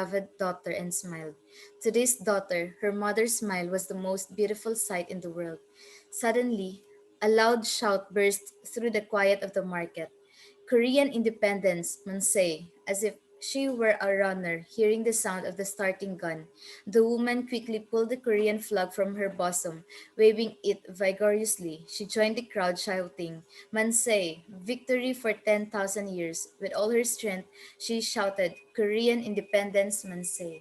beloved daughter and smiled. To this daughter, her mother's smile was the most beautiful sight in the world. Suddenly, a loud shout burst through the quiet of the market. Korean independence, Mansei, as if she were a runner hearing the sound of the starting gun. The woman quickly pulled the Korean flag from her bosom, waving it vigorously. She joined the crowd shouting, Mansei, victory for 10,000 years. With all her strength, she shouted, Korean independence, Mansei.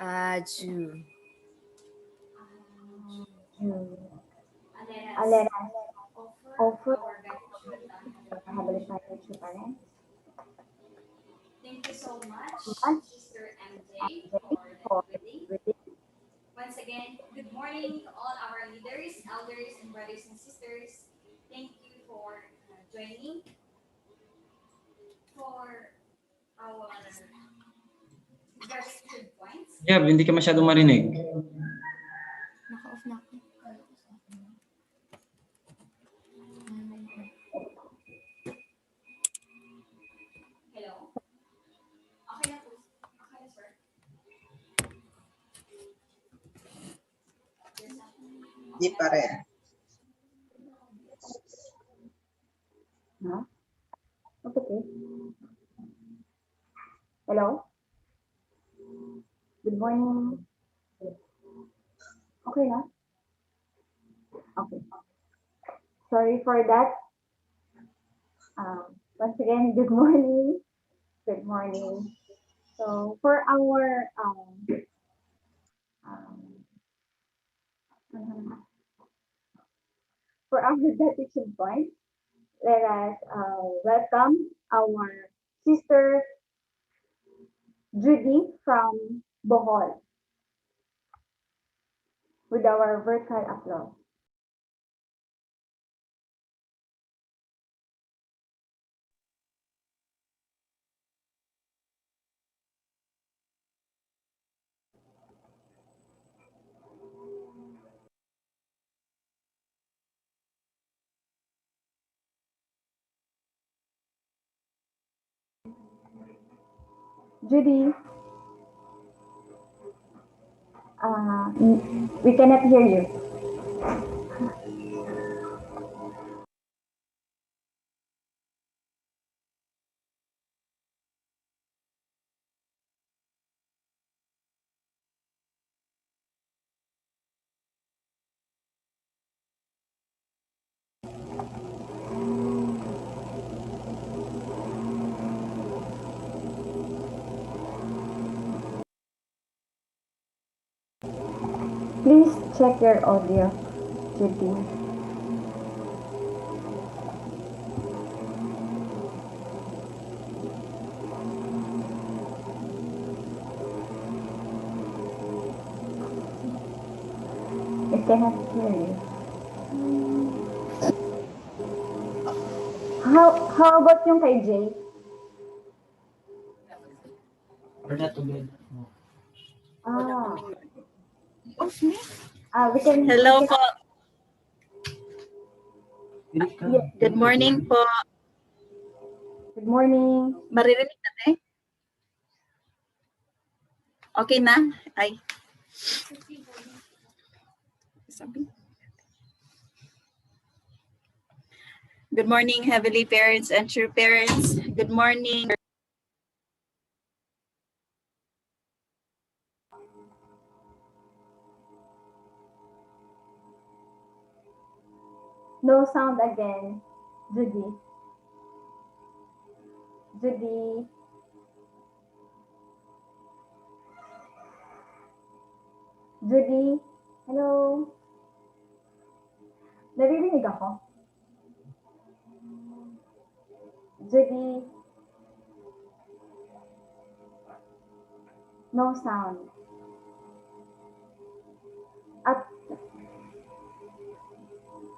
Aju. Let us offer our Heavenly Father to parents. Thank you so much, Much Sister MJ, Jay for that for reading. reading. Once again, good morning to all our leaders, elders, and brothers and sisters. Thank you for joining for our gratitude points. Jab, hindi ka masyadong marinig. Naka-off na ako. Hello? Okay na po. Okay na, sir. Di pa rin. Huh? Okay. Hello? Good morning. Okay na? Okay. Sorry for that. Once again, good morning. Good morning. So for our gratitude point, let us welcome our sister Judy from Bohol with our virtual applause. Judy, we cannot hear you. Please check your audio, Judy. I cannot hear you. How about yung kay Jay? Ah, we can. Hello we can, po. yes. Good morning po. Good morning. Maririnig natin? Okay na? Ay. Sabi. Good morning, heavenly parents and true parents. Good morning. No sound again, Judy. Judy. Judy. Hello. Naririnig ako. Judy. No sound. At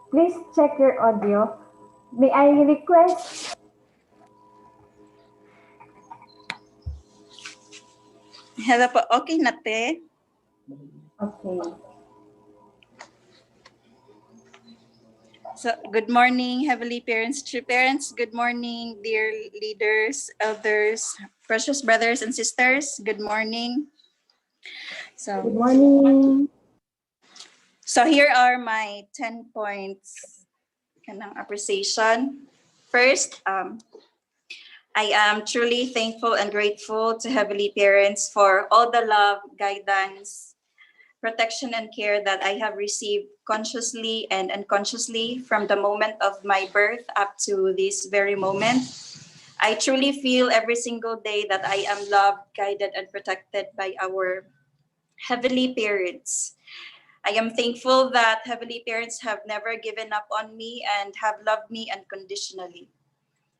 please check your audio. May I request? Hello po. Okay na te? Okay. So, good morning, heavenly parents, true parents. Good morning, dear leaders, elders, Precious brothers and sisters, good morning. Good So, morning. so here are my 10 points kanang appreciation. First, I am truly thankful and grateful to Heavenly Parents for all the love, guidance, protection, and care that I have received consciously and unconsciously from the moment of my birth up to this very moment. I truly feel every single day that I am loved, guided, and protected by our Heavenly Parents. I am thankful that Heavenly Parents have never given up on me and have loved me unconditionally.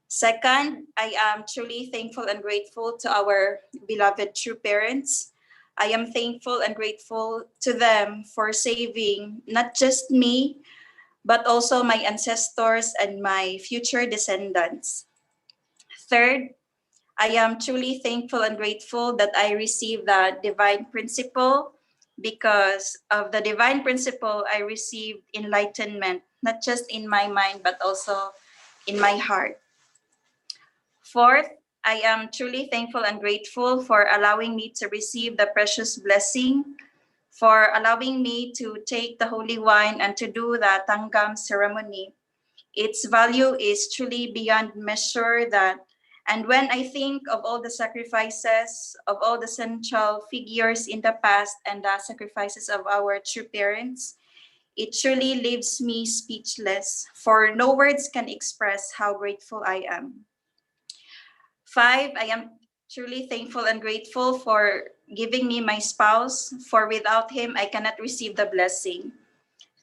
Second, I am truly thankful and grateful to our beloved true parents. I am thankful and grateful to them for saving not just me, but also my ancestors and my future descendants. Third, I am truly thankful and grateful that I received the divine principle. Because of the divine principle, I received enlightenment, not just in my mind, but also in my heart. Fourth, I am truly thankful and grateful for allowing me to receive the precious blessing, for allowing me to take the holy wine and to do the tanggam ceremony. Its value is truly beyond measure that, and when I think of all the sacrifices of all the central figures in the past and the sacrifices of our true parents, it truly leaves me speechless, for no words can express how grateful I am. Five, I am truly thankful and grateful for giving me my spouse, for without him, I cannot receive the blessing.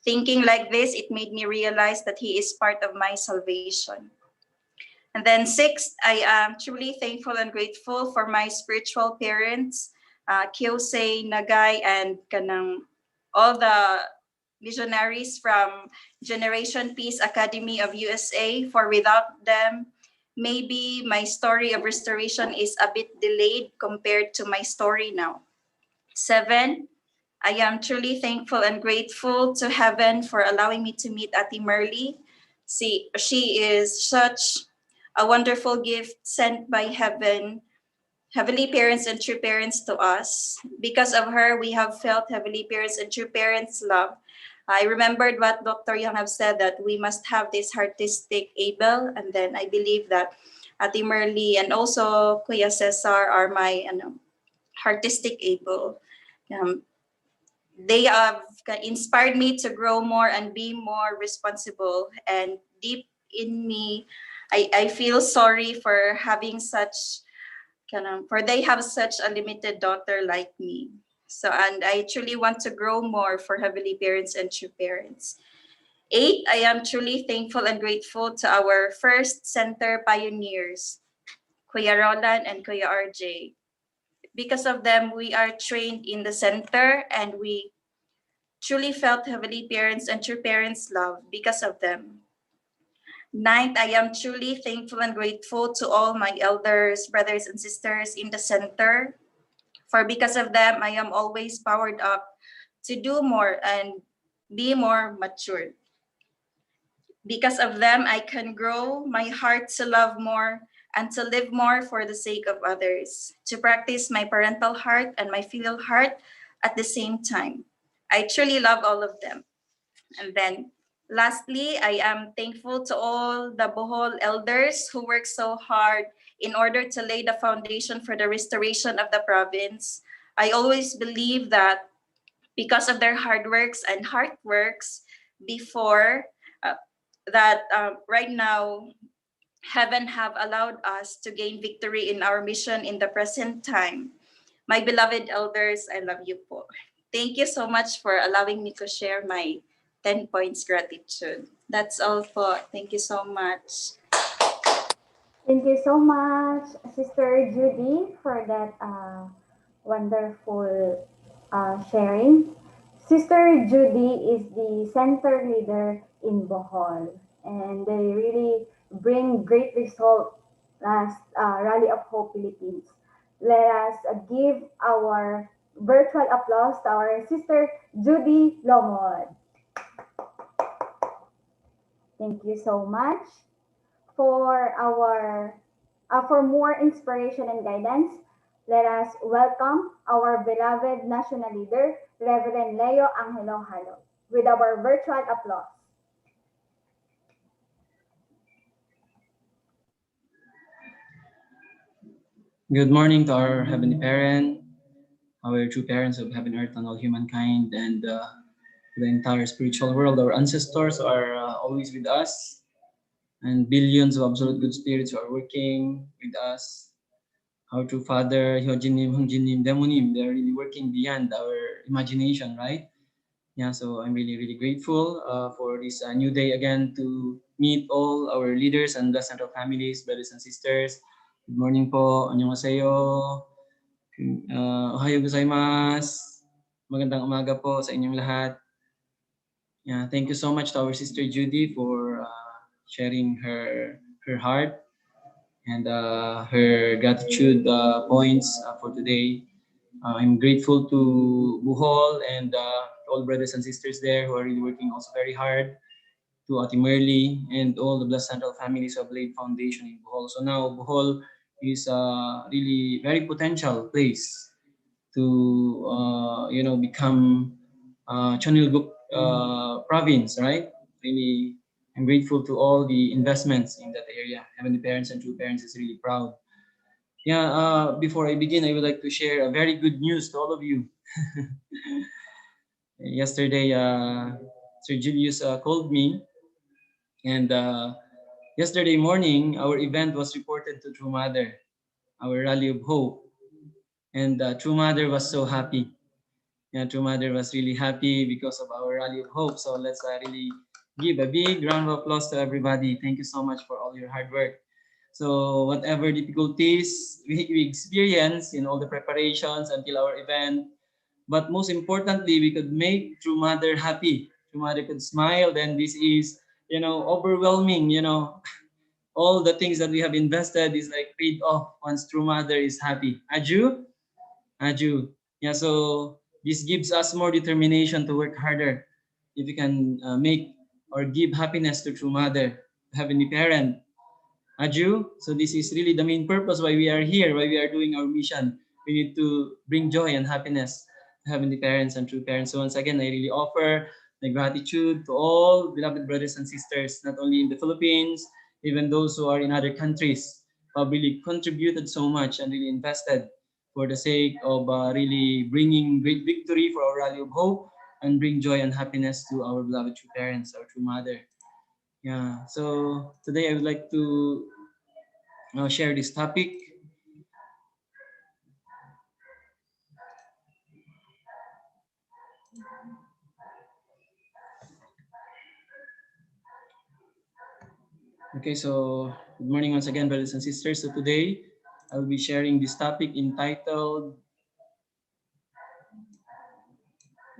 Thinking like this, it made me realize that he is part of my salvation. And then sixth, I am truly thankful and grateful for my spiritual parents, Kyosei, Nagay, and kanang all the missionaries from Generation Peace Academy of USA. For without them, maybe my story of restoration is a bit delayed compared to my story now. Seven, I am truly thankful and grateful to heaven for allowing me to meet Ati Merly. See, she is such a wonderful gift sent by heaven, heavenly parents and true parents to us. Because of her, we have felt heavenly parents and true parents' love. I remembered what Dr. Young have said that we must have this artistic able, and then I believe that Ati Merly and also Kuya Cesar are my artistic able. Um, they have inspired me to grow more and be more responsible. And deep in me, I feel sorry for having such for they have such a limited daughter like me. So, and I truly want to grow more for heavenly parents and true parents. Eight, I am truly thankful and grateful to our first center pioneers, Kuya Roland and Kuya RJ. Because of them, we are trained in the center and we truly felt heavenly parents and true parents' love because of them. Ninth, I am truly thankful and grateful to all my elders, brothers, and sisters in the center. For because of them, I am always powered up to do more and be more mature. Because of them, I can grow my heart to love more and to live more for the sake of others, to practice my parental heart and my filial heart at the same time. I truly love all of them. And then lastly, I am thankful to all the Bohol elders who work so hard in order to lay the foundation for the restoration of the province. I always believe that because of their hard works and hard works before uh, right now heaven have allowed us to gain victory in our mission in the present time. My beloved elders, I love you po. Thank you so much for allowing me to share my 10 points gratitude. That's all po. Thank you so much. Thank you so much, Sister Judy, for that wonderful sharing. Sister Judy is the center leader in Bohol, and they really bring great result last Rally of Hope Philippines. Let us give our virtual applause to our Sister Judy Lomod. Thank you so much for our For more inspiration and guidance, let us welcome our beloved national leader, Reverend Leo Angelo Halo, with our virtual applause. Good morning to our Heavenly Parent, our true parents of heaven, earth, and all humankind, and the entire spiritual world. Our ancestors are always with us, and billions of absolute good spirits are working with us. Our true Father, Hyojinim, Hungjinim, Demonim, they're really working beyond our imagination, right? Yeah, so I'm really, really grateful for this new day again to meet all our leaders and the central families, brothers and sisters. Good morning po, annyeonghaseyo. Ohayo gozaimasu. Magandang umaga po sa inyong lahat. Yeah, thank you so much to our sister Judy for sharing her heart and her gratitude points for today. I'm grateful to Buhol and all brothers and sisters there who are really working also very hard, to Ate Merly and all the Blessed Central families who have laid foundation in Bohol. So now Bohol is a really very potential place to become Chonilguk province, right? Really, I'm grateful to all the investments in that area. Heavenly Parents and True Parents is really proud. Yeah, before I begin, I would like to share a very good news to all of you. Yesterday, Sir Julius called me, and yesterday morning, our event was reported to True Mother, our Rally of Hope, and True Mother was so happy. Yeah, True Mother was really happy because of our Rally of Hope. So let's really give a big round of applause to everybody. Thank you so much for all your hard work. So whatever difficulties we experience in all the preparations until our event, but most importantly, we could make True Mother happy. True Mother could smile. Then this is, overwhelming. All the things that we have invested is like paid off once True Mother is happy. Aju, Aju. Yeah. So this gives us more determination to work harder. If we can make or give happiness to True Mother, Heavenly Parent, Aju. So this is really the main purpose why we are here, why we are doing our mission. We need to bring joy and happiness to Heavenly Parents and True Parents. So once again, I really offer my gratitude to all beloved brothers and sisters, not only in the Philippines, even those who are in other countries, who have really contributed so much and really invested for the sake of really bringing great victory for our rally of hope and bring joy and happiness to our beloved True Parents, our True Mother. Yeah, so today I would like to share this topic. Okay, so good morning once again, brothers and sisters. So today I will be sharing this topic entitled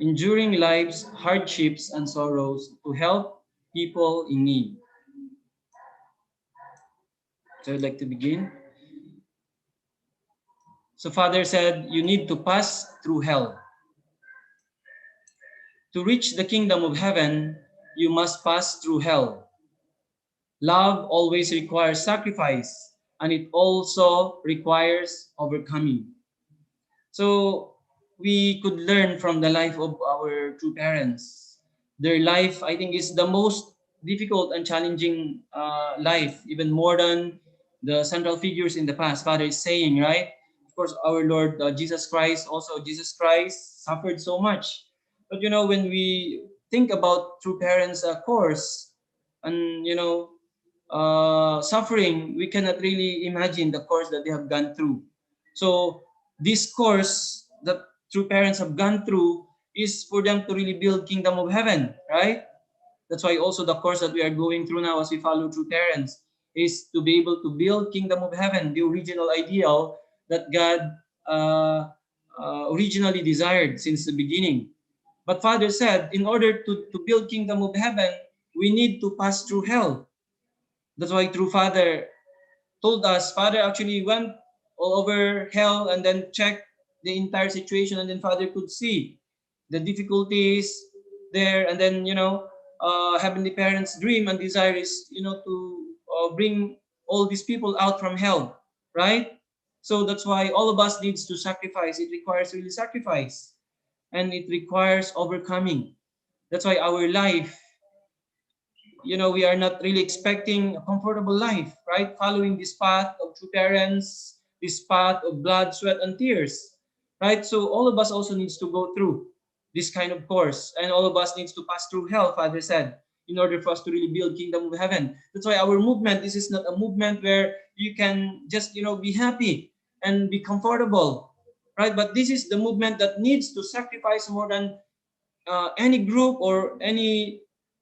Enduring Life's Hardships and Sorrows to Help People in Need. So I'd like to begin. So Father said, you need to pass through hell. To reach the kingdom of heaven, you must pass through hell. Love always requires sacrifice, and it also requires overcoming. So we could learn from the life of our true parents. Their life, I think, is the most difficult and challenging life, even more than the central figures in the past. Father is saying, right? Of course, our Lord Jesus Christ, also Jesus Christ suffered so much. But when we think about true parents' course and suffering, we cannot really imagine the course that they have gone through. So this course that true parents have gone through is for them to really build kingdom of heaven, right? That's why also the course that we are going through now as we follow true parents is to be able to build kingdom of heaven, the original ideal that God originally desired since the beginning. But Father said, in order to build kingdom of heaven, we need to pass through hell. That's why true Father told us, Father actually went all over hell and then checked the entire situation, and then Father could see the difficulties there, and then Heavenly Parents' dream and desire is to bring all these people out from hell. right? So that's why all of us needs to sacrifice. It requires really sacrifice, and it requires overcoming. That's why our life, we are not really expecting a comfortable life, right? Following this path of true parents, this path of blood, sweat, and tears, right? So all of us also needs to go through this kind of course, and all of us needs to pass through hell, Father said, in order for us to really build kingdom of heaven. That's why our movement, this is not a movement where you can just, be happy and be comfortable, right? But this is the movement that needs to sacrifice more than any group or any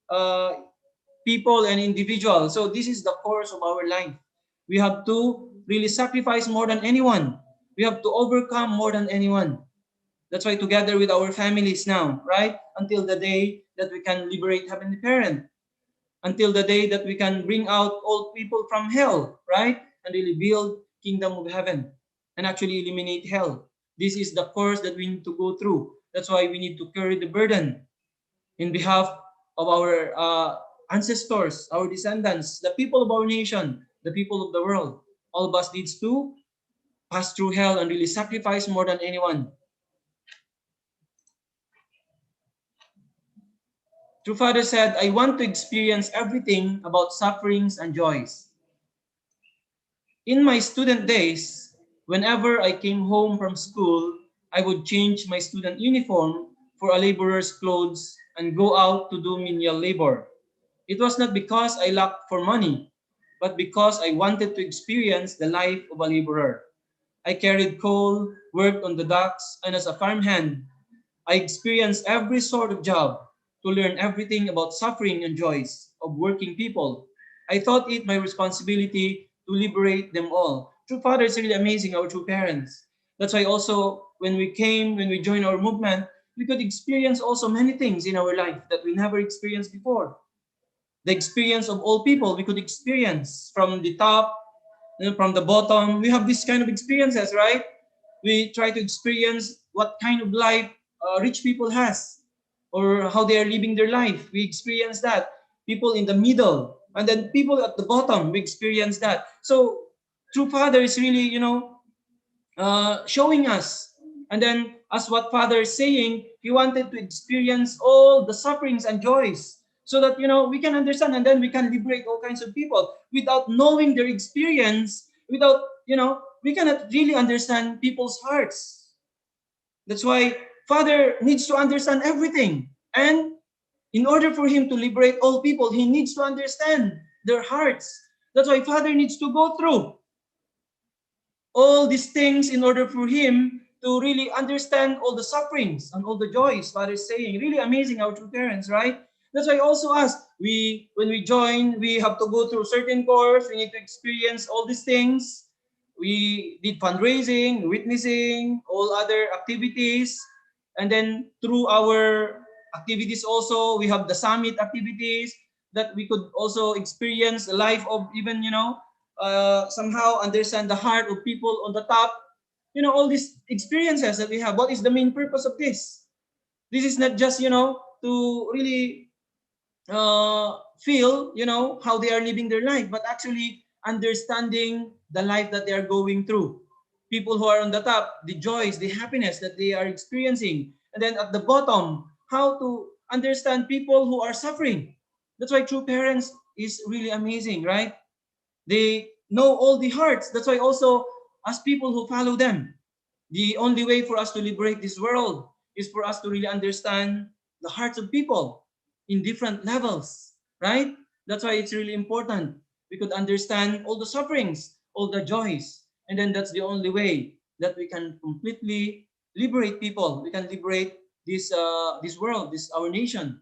uh, people and individuals. So this is the course of our life. We have to really sacrifice more than anyone. We have to overcome more than anyone. That's why together with our families now, right? Until the day that we can liberate Heavenly Parent. Until the day that we can bring out all people from hell, right? And really build kingdom of heaven and actually eliminate hell. This is the course that we need to go through. That's why we need to carry the burden in behalf of our ancestors, our descendants, the people of our nation, the people of the world. All of us needs to pass through hell and really sacrifice more than anyone. True Father said, I want to experience everything about sufferings and joys. In my student days, whenever I came home from school, I would change my student uniform for a laborer's clothes and go out to do menial labor. It was not because I lacked for money, but because I wanted to experience the life of a laborer. I carried coal, worked on the docks, and as a farmhand, I experienced every sort of job to learn everything about suffering and joys of working people. I thought it my responsibility to liberate them all. True Father is really amazing, our true parents. That's why also when we joined our movement, we could experience also many things in our life that we never experienced before. The experience of all people we could experience from the top, from the bottom. We have this kind of experiences, right? We try to experience what kind of life rich people has or how they are living their life. We experience that. People in the middle and then people at the bottom, we experience that. So true Father is really, showing us. And then, as what Father is saying, he wanted to experience all the sufferings and joys so that, we can understand and then we can liberate all kinds of people without knowing their experience, without, we cannot really understand people's hearts. That's why Father needs to understand everything. And in order for him to liberate all people, he needs to understand their hearts. That's why Father needs to go through all these things in order for him to really understand all the sufferings and all the joys Father is saying. Really amazing, our true parents, right? That's why also us, when we join, we have to go through certain course, we need to experience all these things. We did fundraising, witnessing, all other activities. And then through our activities also, we have the summit activities that we could also experience the life of even, somehow understand the heart of people on the top. All these experiences that we have. What is the main purpose of this? This is not just, to really feel, how they are living their life, but actually understanding the life that they are going through. People who are on the top, the joys, the happiness that they are experiencing. And then at the bottom, how to understand people who are suffering. That's why true parents is really amazing, right? They know all the hearts. That's why also, as people who follow them, the only way for us to liberate this world is for us to really understand the hearts of people in different levels, right? That's why it's really important. We could understand all the sufferings, all the joys, and then that's the only way that we can completely liberate people. We can liberate this world, this our nation.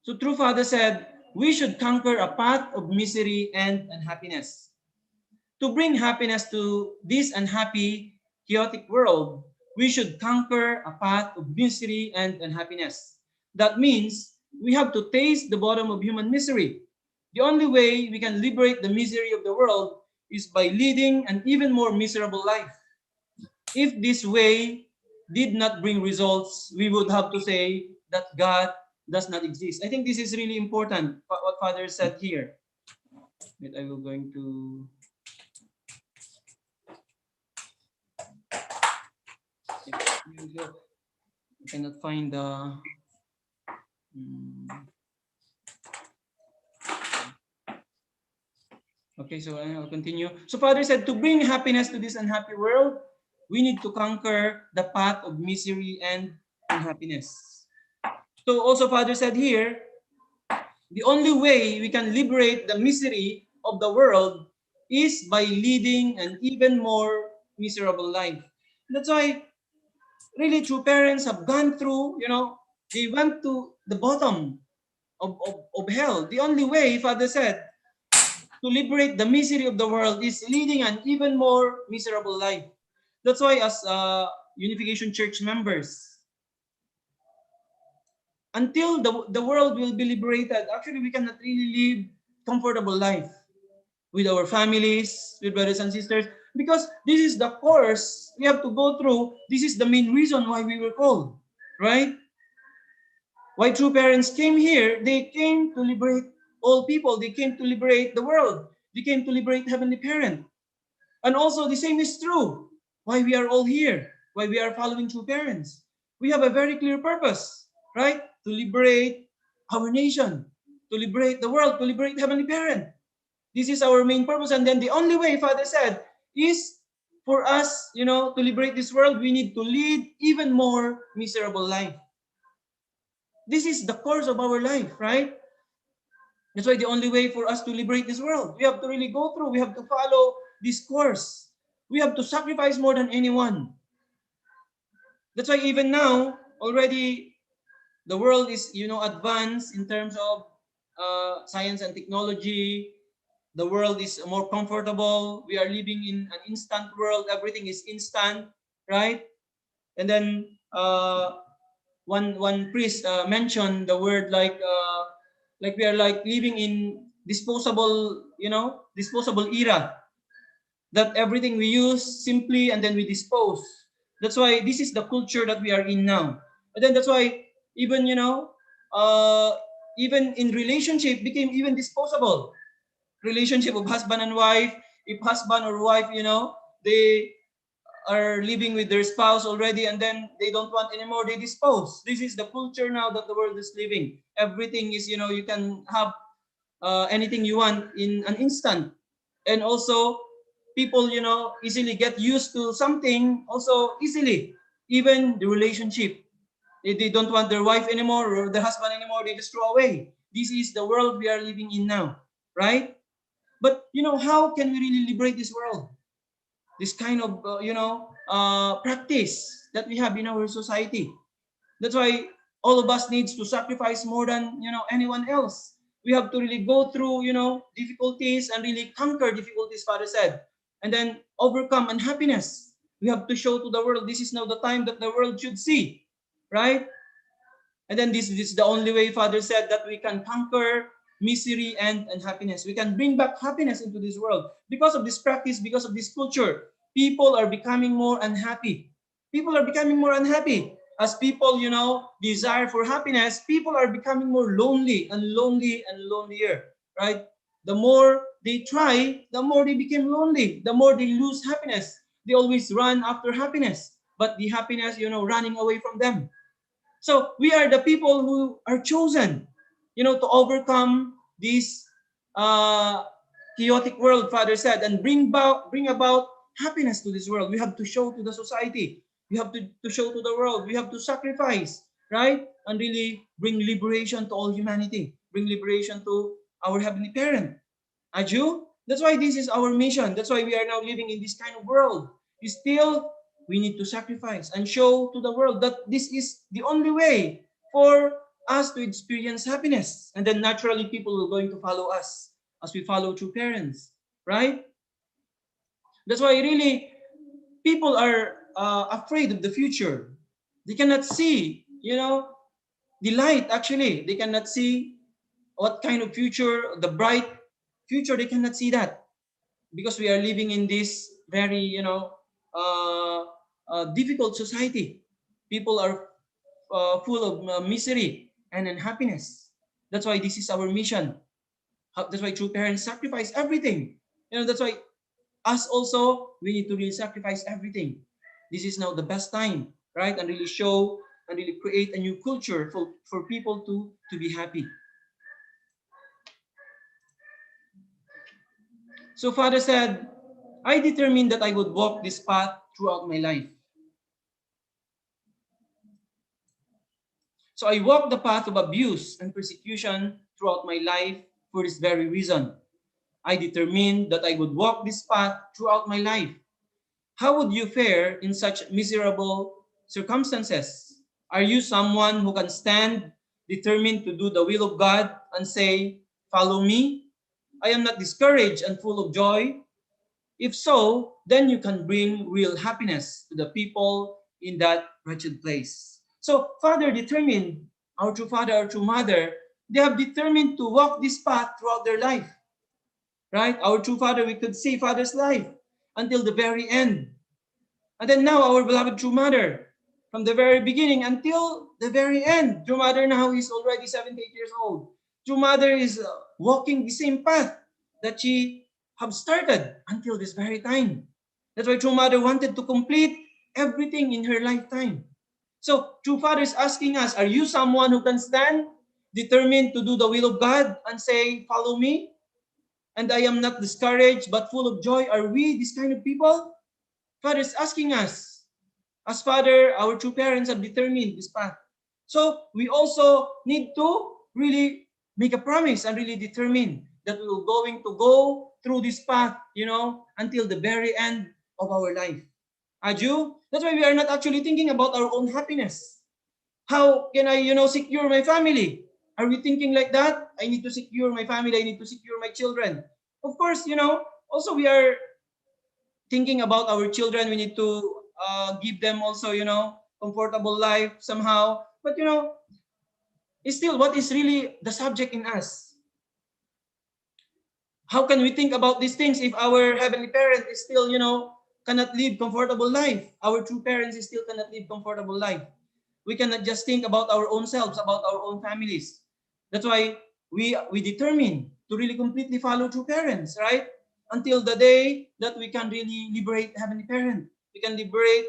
So true Father said, we should conquer a path of misery and unhappiness. To bring happiness to this unhappy, chaotic world, we should conquer a path of misery and unhappiness. That means we have to taste the bottom of human misery. The only way we can liberate the misery of the world is by leading an even more miserable life. If this way did not bring results, we would have to say that God does not exist. I think this is really important, what Father said here. Wait, I will going to I cannot find the. mm, Okay, so I'll continue. So Father said, to bring happiness to this unhappy world, we need to conquer the path of misery and unhappiness. So also Father said here, the only way we can liberate the misery of the world is by leading an even more miserable life. That's why really true parents have gone through, they went to the bottom of hell. The only way, Father said, to liberate the misery of the world is leading an even more miserable life. That's why as Unification Church members, until the world will be liberated, actually we cannot really live comfortable life with our families, with brothers and sisters, because this is the course we have to go through. This is the main reason why we were called, right? Why true parents came here, they came to liberate all people. They came to liberate the world. They came to liberate Heavenly Parent. And also the same is true. Why we are all here, why we are following true parents. We have a very clear purpose, right? To liberate our nation, to liberate the world, to liberate Heavenly Parent. This is our main purpose. And then the only way, Father said, is for us, to liberate this world, we need to lead even more miserable life. This is the course of our life, right? That's why the only way for us to liberate this world, we have to really go through, we have to follow this course. We have to sacrifice more than anyone. That's why even now, already the world is, advanced in terms of science and technology. The world is more comfortable. We are living in an instant world. Everything is instant, right? And then one priest mentioned the word like we are like living in disposable era, that everything we use simply and then we dispose. That's why this is the culture that we are in now. And then that's why even uh, even in relationship became even disposable. Relationship of husband and wife, if husband or wife, they are living with their spouse already and then they don't want anymore, they dispose. This is the culture now that the world is living. Everything is, you can have anything you want in an instant. And also people, easily get used to something also easily. Even the relationship, they don't want their wife anymore or their husband anymore, they just throw away. This is the world we are living in now, right? But how can we really liberate this world? This kind of practice that we have in our society. That's why all of us needs to sacrifice more than anyone else. We have to really go through difficulties and really conquer difficulties, Father said, and then overcome unhappiness. We have to show to the world this is now the time that the world should see, right? And then this is the only way, Father said, that we can conquer misery and unhappiness. We can bring back happiness into this world. Because of this practice, because of this culture, people are becoming more unhappy. People are becoming more unhappy. As people, desire for happiness, people are becoming more lonely and lonely and lonelier, right? The more they try, the more they become lonely. The more they lose happiness. They always run after happiness, but the happiness, running away from them. So we are the people who are chosen, to overcome this uh, chaotic world, Father said, and bring about happiness to this world. We have to show to the society. We have to show to the world. We have to sacrifice, right? And really bring liberation to all humanity. Bring liberation to our Heavenly Parent. A Jew? That's why this is our mission. That's why we are now living in this kind of world. Still, we need to sacrifice and show to the world that this is the only way for us to experience happiness. And then naturally, people are going to follow us as we follow true parents, right? That's why really people are afraid of the future. They cannot see, the light actually. They cannot see what kind of future, the bright future, they cannot see that because we are living in this very, uh, difficult society. People are full of misery and unhappiness. That's why this is our mission. That's why true parents sacrifice everything. That's why us also, we need to really sacrifice everything. This is now the best time. right? And really show and really create a new culture for people to be happy. So Father said, I determined that I would walk this path throughout my life. So I walked the path of abuse and persecution throughout my life for this very reason. I determined that I would walk this path throughout my life. How would you fare in such miserable circumstances? Are you someone who can stand, determined to do the will of God and say, follow me? I am not discouraged and full of joy. If so, then you can bring real happiness to the people in that wretched place. So, Father determined, our true Father, our true Mother, they have determined to walk this path throughout their life. Right? Our true Father, we could see Father's life until the very end. And then now, our beloved true Mother, from the very beginning until the very end. True Mother now is already 78 years old. True Mother is walking the same path that she have started until this very time. That's why True Mother wanted to complete everything in her lifetime. So True Father is asking us, are you someone who can stand, determined to do the will of God and say, follow me? And I am not discouraged but full of joy. Are we this kind of people? Father is asking us. As Father, our true parents have determined this path. So we also need to really make a promise and really determine that we will going to go through this path, until the very end of our life. Aju, that's why we are not actually thinking about our own happiness. How can I, secure my family? Are we thinking like that? I need to secure my family. I need to secure my children. Of course, also we are thinking about our children. We need to give them also, comfortable life somehow. But, it's still what is really the subject in us. How can we think about these things if our heavenly parent is still, cannot live comfortable life? Our true parents is still cannot live comfortable life. We cannot just think about our own selves, about our own families. That's why we determine to really completely follow true parents, right? Until the day that we can really liberate heavenly parent. We can liberate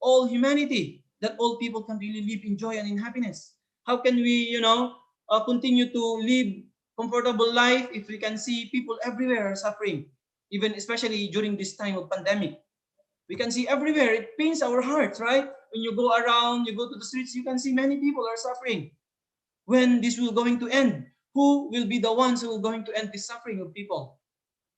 all humanity, that all people can really live in joy and in happiness. How can we, continue to live comfortable life if we can see people everywhere are suffering, even especially during this time of pandemic? We can see everywhere. It pains our hearts, right? When you go around, you go to the streets, you can see many people are suffering. When this will going to end? Who will be the ones who are going to end this suffering of people?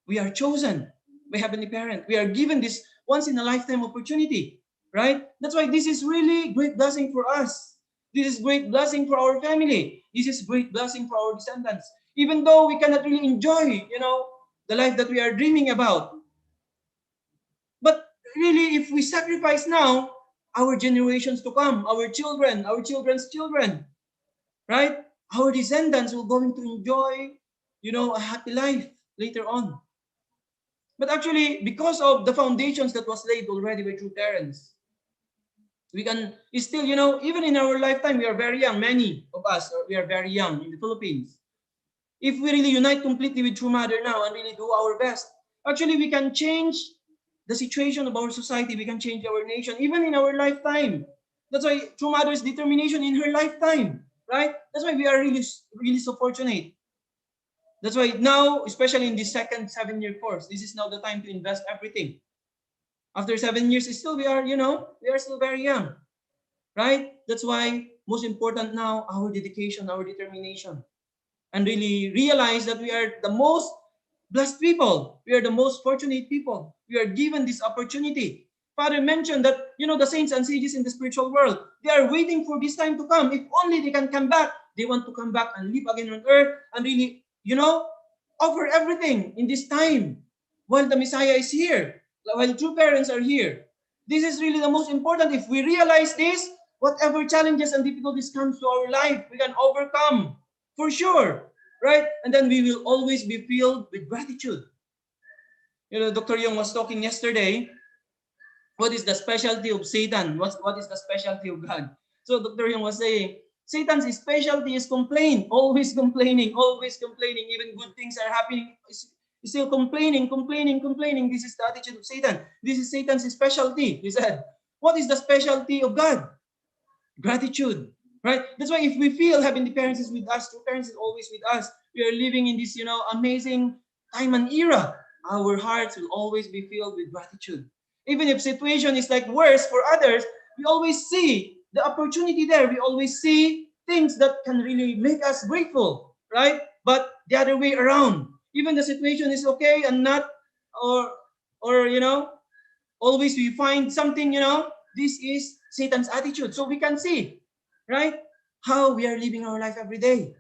We are chosen by Heavenly Parent. We are given this once in a lifetime opportunity, right? That's why this is really great blessing for us. This is great blessing for our family. This is great blessing for our descendants. Even though we cannot really enjoy, the life that we are dreaming about. But really, if we sacrifice now, our generations to come, our children, our children's children, right? Our descendants will going to enjoy, a happy life later on. But actually, because of the foundations that was laid already by true parents, we can still, even in our lifetime, we are very young. Many of us, we are very young in the Philippines. If we really unite completely with True Mother now and really do our best, actually, we can change the situation of our society. We can change our nation, even in our lifetime. That's why True Mother's determination in her lifetime, right? That's why we are really, really so fortunate. That's why now, especially in this second 7-year course, this is now the time to invest everything. After 7 years, still we are, we are still very young, right? That's why most important now, our dedication, our determination, and really realize that we are the most blessed people. We are the most fortunate people. We are given this opportunity. Father mentioned that, the saints and sages in the spiritual world, they are waiting for this time to come. If only they can come back, they want to come back and live again on earth and really, offer everything in this time while the Messiah is here, while true parents are here. This is really the most important. If we realize this, whatever challenges and difficulties comes to our life, we can overcome for sure, right? And then we will always be filled with gratitude. Dr. Young was talking yesterday. What is the specialty of Satan? What is the specialty of God? So Dr. Young was saying, Satan's specialty is complain, always complaining, always complaining. Even good things are happening, still complaining, complaining, complaining. This is the attitude of Satan. This is Satan's specialty, he said. What is the specialty of God? Gratitude, right? That's why if we feel Heavenly Parents is with us, True Parents is always with us, we are living in this, amazing time and era, our hearts will always be filled with gratitude. Even if situation is like worse for others, we always see the opportunity there. We always see things that can really make us grateful, right? But the other way around, even the situation is okay and not, or always we find something, this is Satan's attitude. So we can see, right, how we are living our life every day.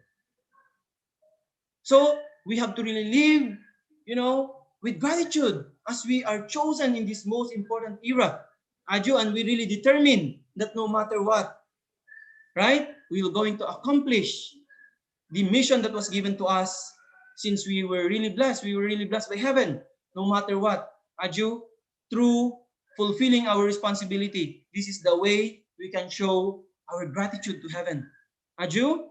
So we have to really live, with gratitude as we are chosen in this most important era. Aju, and we really determine that no matter what, right, we are going to accomplish the mission that was given to us since we were really blessed. We were really blessed by heaven, no matter what. Aju, through fulfilling our responsibility, this is the way we can show our gratitude to heaven. Aju?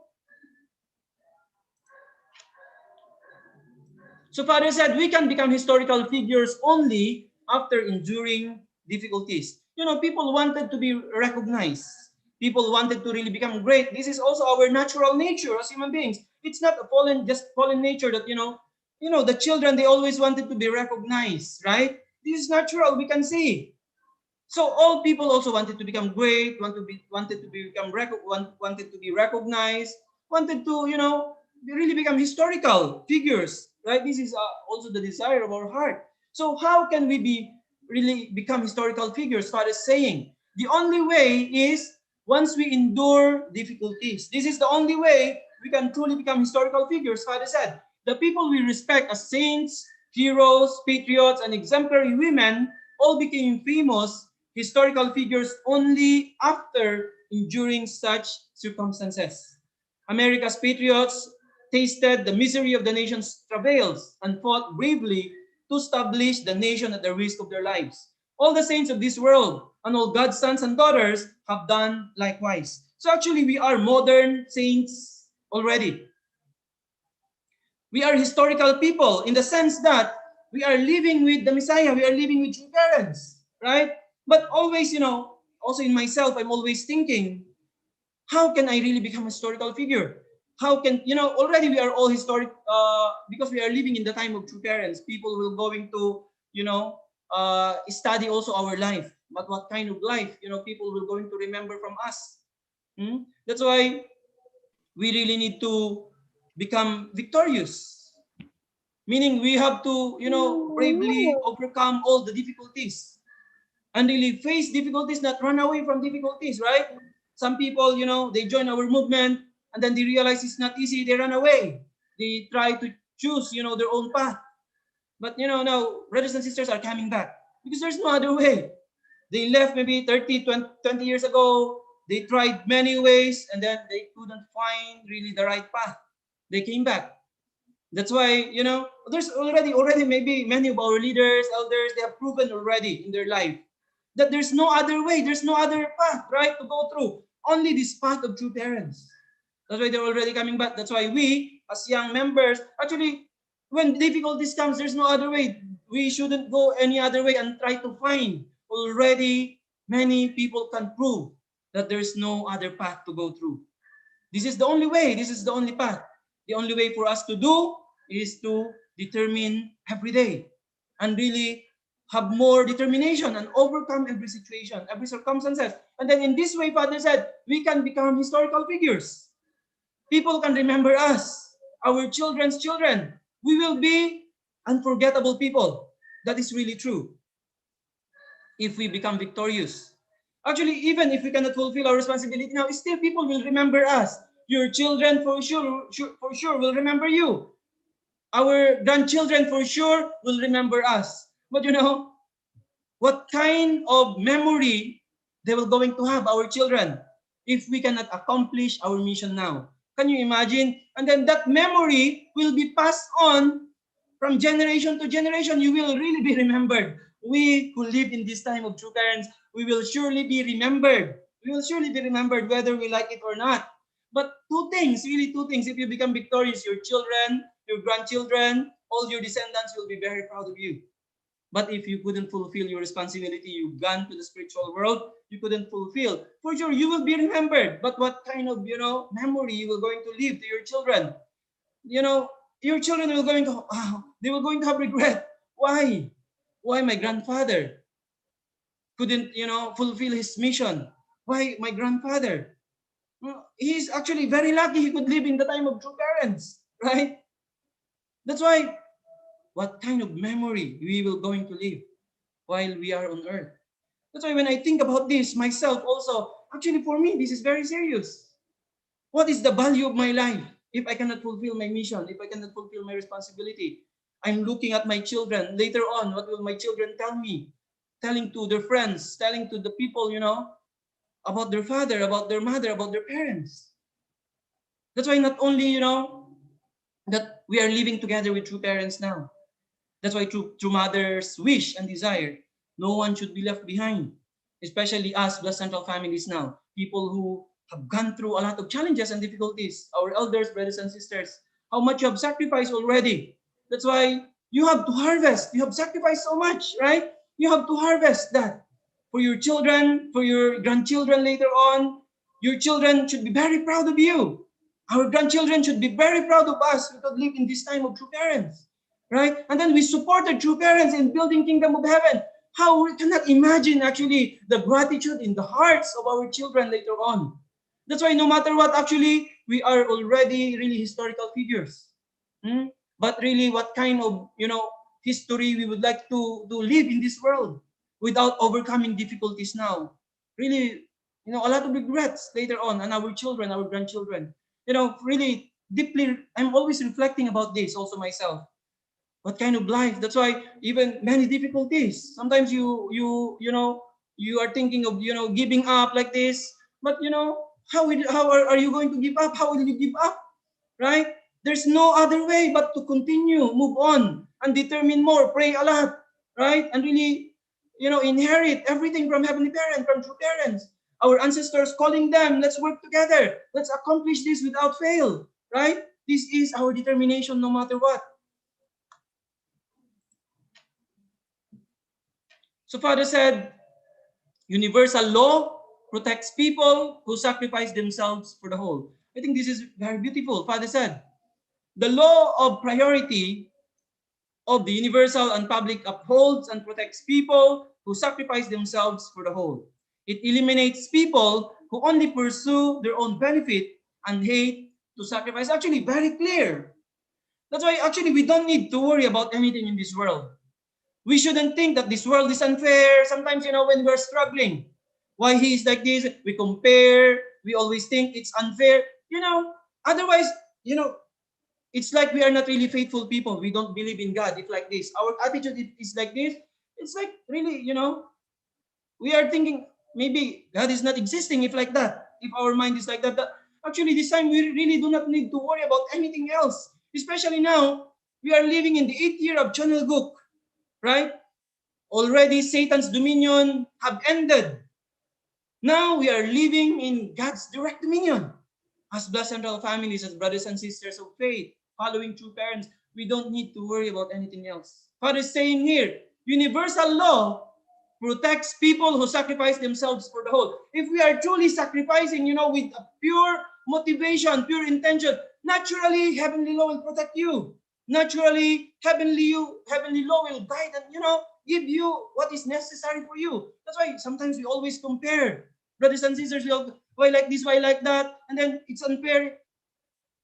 So Father said, we can become historical figures only after enduring difficulties. People wanted to be recognized. People wanted to really become great. This is also our natural nature as human beings. It's not a fallen nature that, the children, they always wanted to be recognized, right? This is natural, we can see. So all people also wanted to become great, wanted to be recognized, wanted to, really become historical figures, right? This is also the desire of our heart. So how can we really become historical figures? Father is saying the only way is once we endure difficulties. This is the only way we can truly become historical figures. Father said the people we respect as saints, heroes, patriots, and exemplary women all became famous historical figures only after enduring such circumstances. America's patriots tasted the misery of the nation's travails and fought bravely to establish the nation at the risk of their lives. All the saints of this world and all God's sons and daughters have done likewise. So actually, we are modern saints already. We are historical people in the sense that we are living with the Messiah. We are living with true parents, right? But always, also in myself, I'm always thinking, how can I really become a historical figure? How can, already we are all historic, because we are living in the time of true parents. People will going to, study also our life. But what kind of life, people will going to remember from us. That's why we really need to become victorious. Meaning we have to, bravely overcome all the difficulties and really face difficulties, not run away from difficulties, right? Some people, they join our movement and then they realize it's not easy, they run away. They try to choose, their own path. But, now brothers and sisters are coming back because there's no other way. They left maybe 30, 20 years ago. They tried many ways and then they couldn't find really the right path. They came back. That's why, there's already maybe many of our leaders, elders, they have proven already in their life that there's no other way, there's no other path, right, to go through. Only this path of true parents. That's why they're already coming back. That's why we, as young members, actually, when difficulties comes, there's no other way. We shouldn't go any other way and try to find. Already, many people can prove that there's no other path to go through. This is the only way. This is the only path. The only way for us to do is to determine every day and really have more determination and overcome every situation, every circumstances. And then in this way, Father said, we can become historical figures. People can remember us, our children's children. We will be unforgettable people. That is really true. If we become victorious. Actually, even if we cannot fulfill our responsibility now, still people will remember us. Your children for sure will remember you. Our grandchildren for sure will remember us. But what kind of memory they will going to have, our children, if we cannot accomplish our mission now? Can you imagine? And then that memory will be passed on from generation to generation. You will really be remembered. We who live in this time of true parents, we will surely be remembered. We will surely be remembered whether we like it or not. But two things, really two things. If you become victorious, your children, your grandchildren, all your descendants will be very proud of you. But if you couldn't fulfill your responsibility, you've gone to the spiritual world, you couldn't fulfill. For sure, you will be remembered. But what kind of, memory you will going to leave to your children? Your children will going to, they will going to have regret. Why? Why my grandfather couldn't, fulfill his mission? Why my grandfather? Well, he's actually very lucky he could live in the time of true parents, right? That's why, what kind of memory we will going to live while we are on earth? That's why when I think about this myself also, actually for me, this is very serious. What is the value of my life if I cannot fulfill my mission, if I cannot fulfill my responsibility? I'm looking at my children. Later on, what will my children tell me? Telling to their friends, telling to the people, about their father, about their mother, about their parents. That's why not only, that we are living together with true parents now. That's why true mothers wish and desire no one should be left behind, especially us Blessed Central families now, people who have gone through a lot of challenges and difficulties, our elders, brothers and sisters, how much you have sacrificed already. That's why you have to harvest. You have sacrificed so much, right? You have to harvest that for your children, for your grandchildren later on. Your children should be very proud of you. Our grandchildren should be very proud of us who could live in this time of true parents, right? And then we supported true parents in building kingdom of heaven. How we cannot imagine actually the gratitude in the hearts of our children later on. That's why no matter what, actually, we are already really historical figures. But really, what kind of, history we would like to live in this world without overcoming difficulties now? Really, a lot of regrets later on, and our children, our grandchildren. Really deeply, I'm always reflecting about this also myself. What kind of life? That's why even many difficulties. Sometimes you are thinking of giving up like this, but how are you going to give up? How will you give up? Right? There's no other way but to continue, move on, and determine more, pray a lot, right? And really, inherit everything from heavenly parents, from true parents. Our ancestors calling them, let's work together. Let's accomplish this without fail, right? This is our determination no matter what. So Father said, universal law protects people who sacrifice themselves for the whole. I think this is very beautiful. Father said, the law of priority of the universal and public upholds and protects people who sacrifice themselves for the whole. It eliminates people who only pursue their own benefit and hate to sacrifice. Actually, very clear. That's why actually we don't need to worry about anything in this world. We shouldn't think that this world is unfair. Sometimes, when we're struggling, why he is like this, we compare, we always think it's unfair. Otherwise, it's like we are not really faithful people. We don't believe in God. If like this, our attitude is like this. It's like really, we are thinking maybe God is not existing if like that. If our mind is like that. Actually, this time we really do not need to worry about anything else. Especially now, we are living in the 8th year of Channel Gook, right? Already Satan's dominion have ended. Now we are living in God's direct dominion. As Blessed Central families, as brothers and sisters of faith, following true parents, we don't need to worry about anything else. Father is saying here, universal law protects people who sacrifice themselves for the whole. If we are truly sacrificing, with a pure motivation, pure intention, naturally, heavenly law will protect you. Naturally, heavenly law will guide and, give you what is necessary for you. That's why sometimes we always compare. Brothers and sisters, why like this, why like that? And then it's unfair.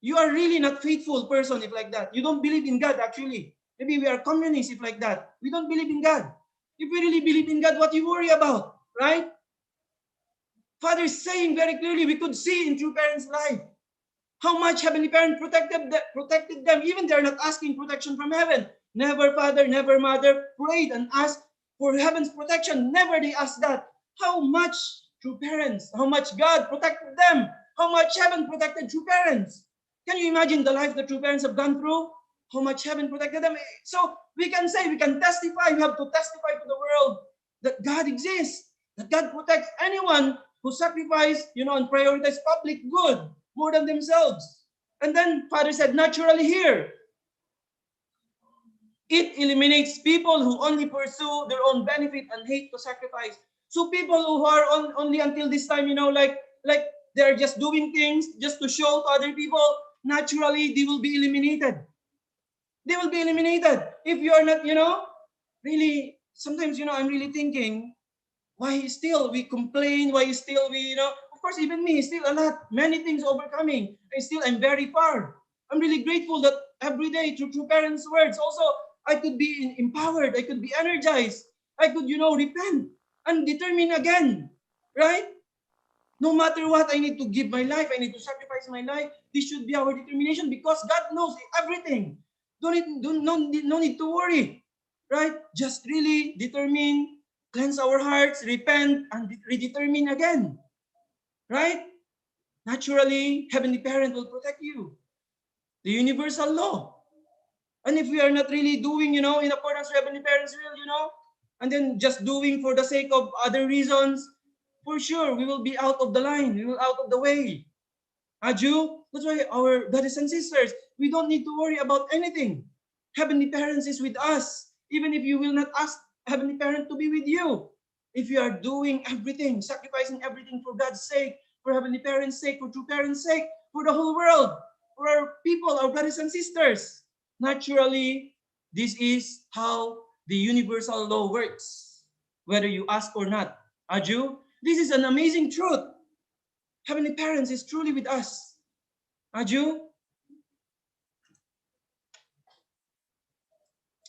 You are really not faithful person if like that. You don't believe in God actually. Maybe we are communists if like that. We don't believe in God. If we really believe in God, what you worry about, right? Father is saying very clearly, we could see in true parents' life how much heavenly parent protected them. Even they are not asking protection from heaven. Never father, never mother prayed and asked for heaven's protection. Never they asked that. How much true parents, how much God protected them, how much heaven protected true parents. Can you imagine the life the true parents have gone through? How much heaven protected them? So we can say, we can testify, we have to testify to the world that God exists, that God protects anyone who sacrifice, and prioritize public good more than themselves. And then Father said, naturally here, it eliminates people who only pursue their own benefit and hate to sacrifice. So people who are only until this time, like they're just doing things just to show to other people, naturally they will be eliminated. They will be eliminated if you are not, really. Sometimes, I'm really thinking, why still we complain? Why still we, of course, even me, still a lot, many things overcoming. I'm very far. I'm really grateful that every day through parents' words, also, I could be empowered. I could be energized. I could, repent and determine again, right? No matter what, I need to give my life. I need to sacrifice my life. This should be our determination because God knows everything. No need to worry, right? Just really determine, cleanse our hearts, repent, and redetermine again, right? Naturally, Heavenly Parent will protect you. The universal law. And if we are not really doing, in accordance with Heavenly Parent's will, and then just doing for the sake of other reasons, for sure, we will be out of the line. We will out of the way. Aju, that's why our brothers and sisters, we don't need to worry about anything. Heavenly Parents is with us. Even if you will not ask Heavenly Parent to be with you. If you are doing everything, sacrificing everything for God's sake, for Heavenly Parents' sake, for true parents' sake, for the whole world, for our people, our brothers and sisters. Naturally, this is how the universal law works, whether you ask or not. Aju, this is an amazing truth. Heavenly Parents is truly with us. Aju?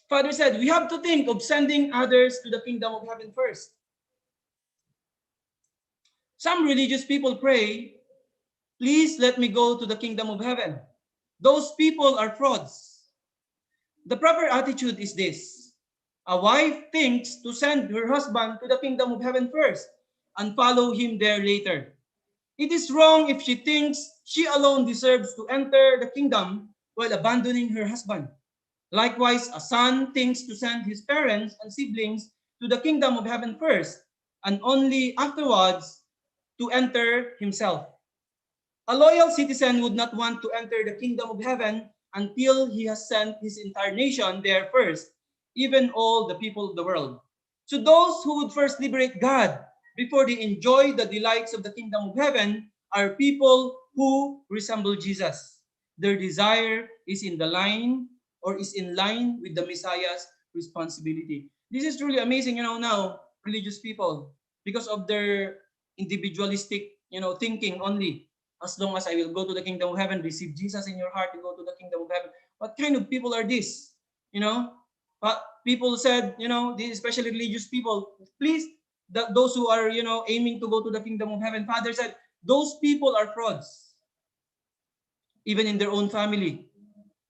Father said, we have to think of sending others to the kingdom of heaven first. Some religious people pray, please let me go to the kingdom of heaven. Those people are frauds. The proper attitude is this. A wife thinks to send her husband to the kingdom of heaven first and follow him there later. It is wrong if she thinks she alone deserves to enter the kingdom while abandoning her husband. Likewise, a son thinks to send his parents and siblings to the kingdom of heaven first and only afterwards to enter himself. A loyal citizen would not want to enter the kingdom of heaven until he has sent his entire nation there first, even all the people of the world. So those who would first liberate God before they enjoy the delights of the kingdom of heaven are people who resemble Jesus. Their desire is in line with the Messiah's responsibility. This is truly amazing, now religious people, because of their individualistic, thinking only. As long as I will go to the kingdom of heaven, receive Jesus in your heart, you go to the kingdom of heaven. What kind of people are these? But people said, especially religious people, please, those who are, aiming to go to the kingdom of heaven, Father said, those people are frauds. Even in their own family.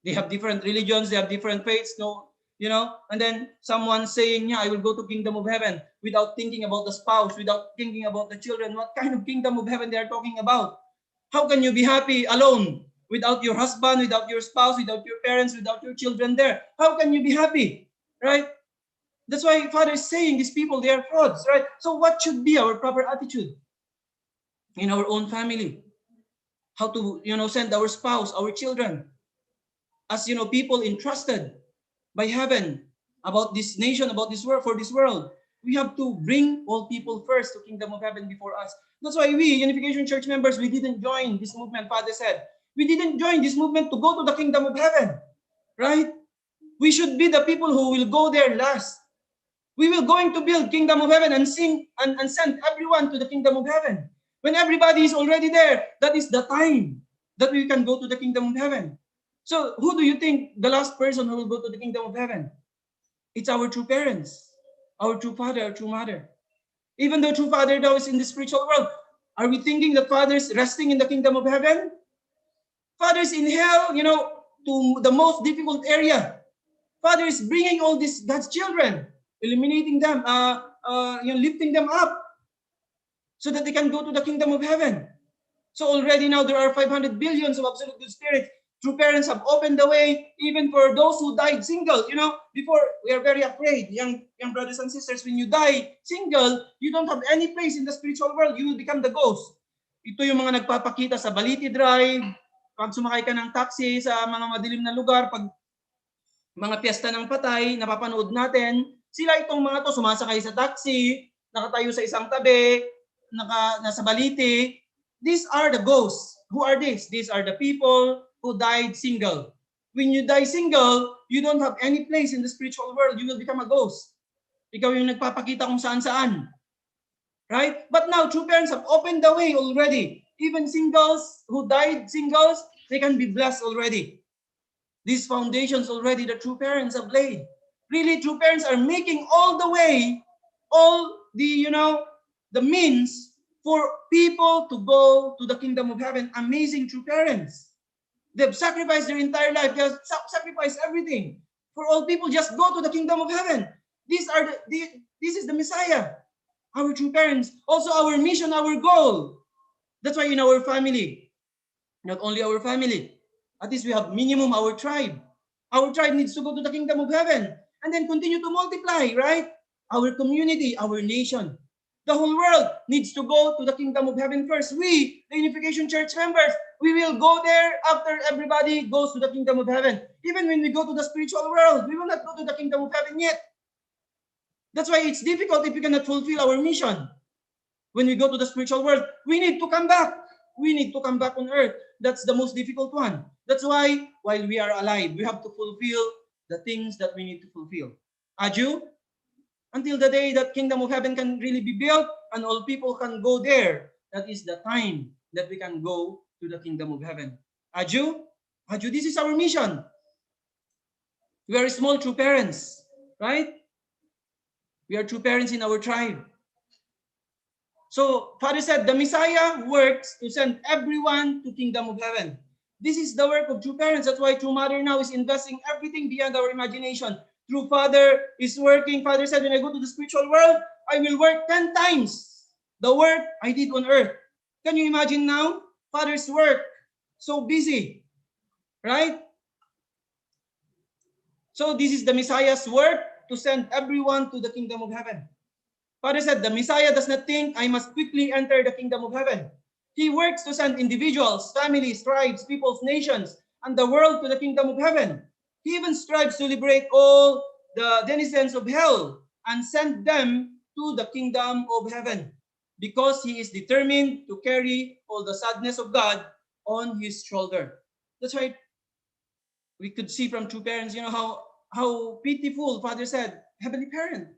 They have different religions, they have different faiths, and then someone saying, yeah, I will go to kingdom of heaven without thinking about the spouse, without thinking about the children. What kind of kingdom of heaven they are talking about? How can you be happy alone without your husband, without your spouse, without your parents, without your children there? How can you be happy, right? That's why Father is saying these people, they are frauds, right? So what should be our proper attitude in our own family? How to, send our spouse, our children, as, people entrusted by heaven about this nation, about this world, for this world. We have to bring all people first to kingdom of heaven before us. That's why we, Unification Church members, we didn't join this movement, Father said. We didn't join this movement to go to the kingdom of heaven, right? We should be the people who will go there last. We will going to build kingdom of heaven and sing and send everyone to the kingdom of heaven. When everybody is already there, that is the time that we can go to the kingdom of heaven. So who do you think the last person who will go to the kingdom of heaven? It's our true parents, our true father, our true mother. Even though true father now is in the spiritual world, are we thinking that father is resting in the kingdom of heaven? Father is in hell, to the most difficult area. Father is bringing all these God's children, eliminating them, lifting them up so that they can go to the kingdom of heaven. So already now there are 500 billions of absolute good spirits. True parents have opened the way even for those who died single. Before we are very afraid, young brothers and sisters, when you die single, you don't have any place in the spiritual world. You will become the ghost. Ito yung mga nagpapakita sa Baliti Drive, pag sumakay ka ng taxi sa mga madilim na lugar, pag mga piyesta ng patay, napapanood natin, sila itong mga to sumasakay sa taxi, nakatayo sa isang tabi, nasa baliti. These are the ghosts. Who are these? These are the people who died single. When you die single, you don't have any place in the spiritual world. You will become a ghost. Ikaw yung nagpapakita kung saan-saan. Right? But now, true parents have opened the way already. Even singles who died singles, they can be blessed already. These foundations already the true parents have laid. Really, true parents are making all the way, all the, the means for people to go to the kingdom of heaven. Amazing true parents. They've sacrificed their entire life. They've sacrificed everything for all people. Just go to the kingdom of heaven. This is the Messiah. Our true parents. Also our mission, our goal. That's why in our family, not only our family, at least we have minimum our tribe. Our tribe needs to go to the kingdom of heaven and then continue to multiply, right? Our community, our nation. The whole world needs to go to the kingdom of heaven first. We, the Unification Church members, we will go there after everybody goes to the kingdom of heaven. Even when we go to the spiritual world, we will not go to the kingdom of heaven yet. That's why it's difficult if we cannot fulfill our mission. When we go to the spiritual world, we need to come back. We need to come back on earth. That's the most difficult one. That's why, while we are alive, we have to fulfill the things that we need to fulfill. Aju, until the day that kingdom of heaven can really be built and all people can go there, that is the time that we can go to the kingdom of heaven. Aju, this is our mission. We are small true parents, right? We are true parents in our tribe. So Father said, the Messiah works to send everyone to kingdom of heaven. This is the work of true parents. That's why True Mother now is investing everything beyond our imagination. True Father is working. Father said, when I go to the spiritual world, I will work 10 times the work I did on earth. Can you imagine now? Father's work, so busy, right? So this is the Messiah's work to send everyone to the kingdom of heaven. Father said, the Messiah does not think I must quickly enter the kingdom of heaven. He works to send individuals, families, tribes, peoples, nations, and the world to the kingdom of heaven. He even strives to liberate all the denizens of hell and send them to the kingdom of heaven because he is determined to carry all the sadness of God on his shoulder. That's why we could see from true parents, how pitiful Father said, Heavenly Parent,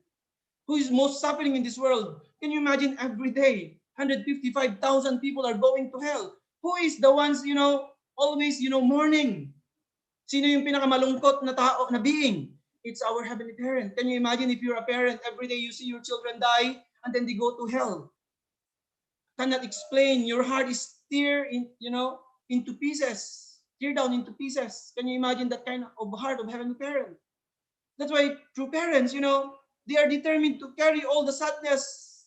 who is most suffering in this world. Can you imagine every day, 155,000 people are going to hell? Who is the ones, always, mourning? Sino yung pinakamalungkot na tao, na being? It's our Heavenly Parent. Can you imagine if you're a parent, every day you see your children die and then they go to hell? Cannot explain. Your heart is into pieces. Tear down into pieces. Can you imagine that kind of heart of Heavenly Parent? That's why true parents, they are determined to carry all the sadness,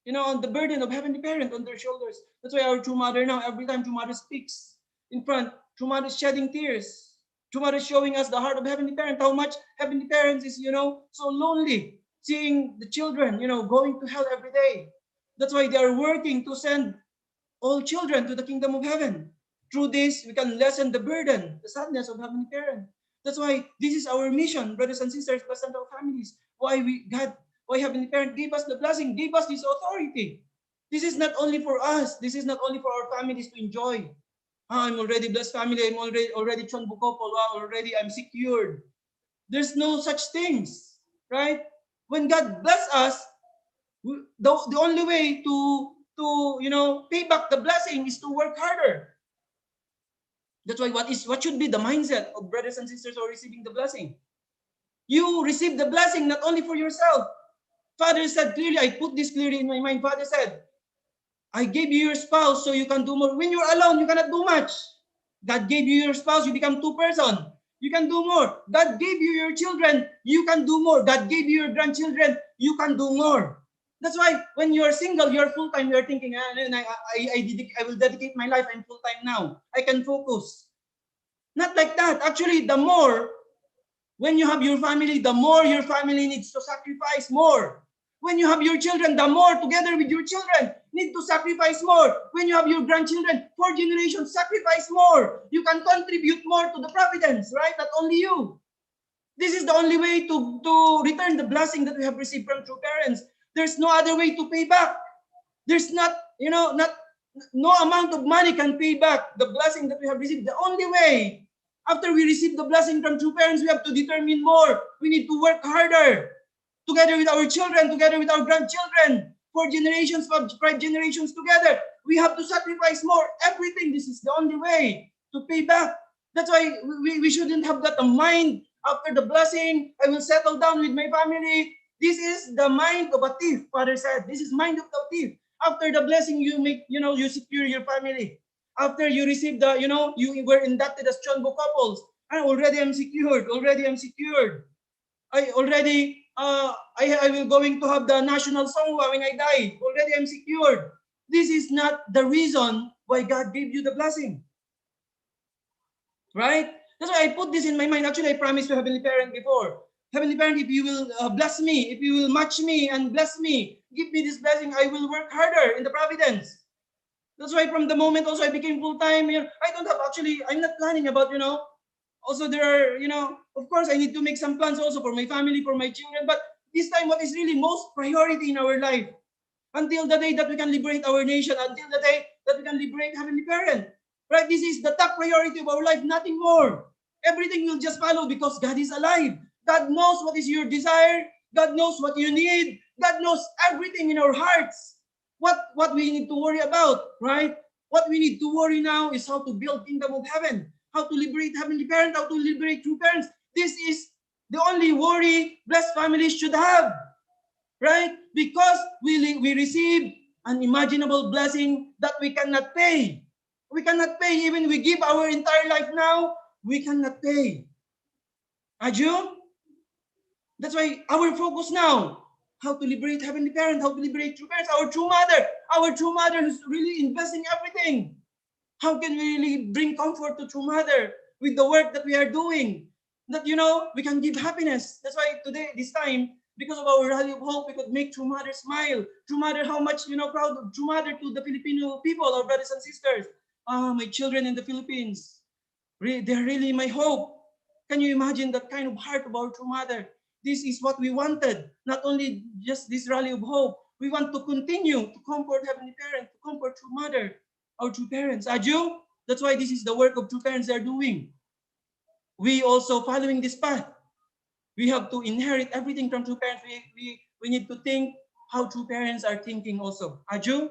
on the burden of Heavenly Parent on their shoulders. That's why our True Mother now, every time True Mother speaks in front, True Mother is shedding tears. True Mother is showing us the heart of Heavenly Parent, how much Heavenly Parents is, so lonely, seeing the children, going to hell every day. That's why they are working to send all children to the kingdom of heaven. Through this, we can lessen the burden, the sadness of Heavenly Parent. That's why this is our mission, brothers and sisters, bless our families. Why Heavenly Parent gave us the blessing, gave us this authority. This is not only for us. This is not only for our families to enjoy. I'm already blessed family. I'm already Chon Bukopol. Already I'm secured. There's no such things, right? When God bless us, the only way to pay back the blessing is to work harder. That's why what should be the mindset of brothers and sisters who are receiving the blessing? You receive the blessing not only for yourself. Father said clearly, I put this clearly in my mind. Father said, I gave you your spouse so you can do more. When you're alone, you cannot do much. God gave you your spouse, you become two persons. You can do more. God gave you your children, you can do more. God gave you your grandchildren, you can do more. That's why when you're single, you're full-time, you're thinking, I will dedicate my life, I'm full-time now. I can focus. Not like that. Actually, the more, when you have your family, the more your family needs to sacrifice more. When you have your children, the more together with your children need to sacrifice more. When you have your grandchildren, 4 generations, sacrifice more. You can contribute more to the providence, right? Not only you. This is the only way to return the blessing that we have received from true parents. There's no other way to pay back. There's not, no amount of money can pay back the blessing that we have received. The only way, after we receive the blessing from true parents, we have to determine more. We need to work harder together with our children, together with our grandchildren, 4 generations, 5 generations together. We have to sacrifice more. Everything. This is the only way to pay back. That's why we shouldn't have that mind after the blessing. I will settle down with my family. This is the mind of a thief, Father said. This is mind of the thief. After the blessing, you make, you secure your family. After you receive the, you were inducted as Chonbo couples. I already am secured. Already am secured. I already, I will going to have the national song when I die. Already I'm secured. This is not the reason why God gave you the blessing. Right? That's why I put this in my mind. Actually, I promised to Heavenly Parent before. Heavenly Parent, if you will bless me, if you will match me and bless me, give me this blessing, I will work harder in the providence. That's why from the moment also I became full-time, I don't have actually, I'm not planning about, also there are, of course I need to make some plans also for my family, for my children, but this time what is really most priority in our life, until the day that we can liberate our nation, until the day that we can liberate Heavenly Parent, right? This is the top priority of our life, nothing more. Everything will just follow because God is alive. God knows what is your desire. God knows what you need. God knows everything in our hearts. What we need to worry about, right? What we need to worry now is how to build kingdom of heaven, how to liberate Heavenly Parent, how to liberate true parents. This is the only worry blessed families should have, right? Because we receive unimaginable blessing that we cannot pay. We cannot pay. Even we give our entire life now, we cannot pay. Aju? That's why our focus now, how to liberate Heavenly Parent, how to liberate true parents, our true mother who's really investing everything. How can we really bring comfort to true mother with the work that we are doing? That, we can give happiness. That's why today, this time, because of our rally of hope, we could make true mother smile. True mother, how much, proud of true mother to the Filipino people, our brothers and sisters. My children in the Philippines, they're really my hope. Can you imagine that kind of heart of our true mother? This is what we wanted. Not only just this rally of hope, we want to continue to comfort Heavenly Parent, to comfort true mother, our true parents. Aju, that's why this is the work of true parents are doing. We also following this path. We have to inherit everything from true parents. We need to think how true parents are thinking also. Aju?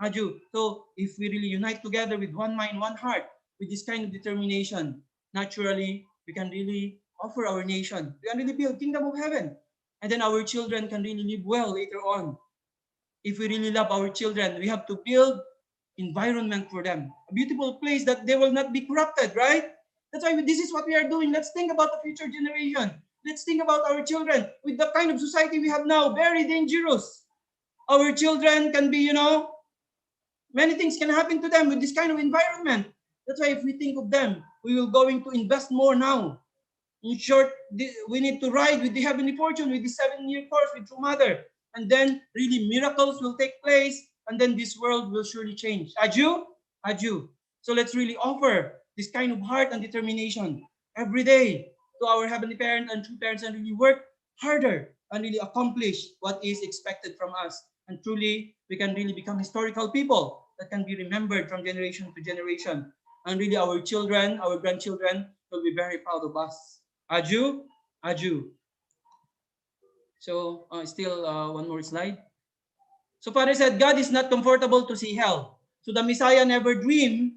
Aju. So if we really unite together with one mind, one heart, with this kind of determination, naturally, we can really offer our nation. We can really build kingdom of heaven. And then our children can really live well later on. If we really love our children, we have to build environment for them. A beautiful place that they will not be corrupted, right? That's why this is what we are doing. Let's think about the future generation. Let's think about our children. With the kind of society we have now, very dangerous. Our children can be, many things can happen to them with this kind of environment. That's why if we think of them, we will going to invest more now. In short, we need to ride with the heavenly fortune, with the 7-year course with True Mother. And then really miracles will take place. And then this world will surely change. Aju? Aju. So let's really offer this kind of heart and determination every day to our Heavenly Parent and true parents, and really work harder and really accomplish what is expected from us. And truly, we can really become historical people that can be remembered from generation to generation. And really our children, our grandchildren will be very proud of us. Aju? Aju. So still one more slide. So Father said, God is not comfortable to see hell. So the Messiah never dreamed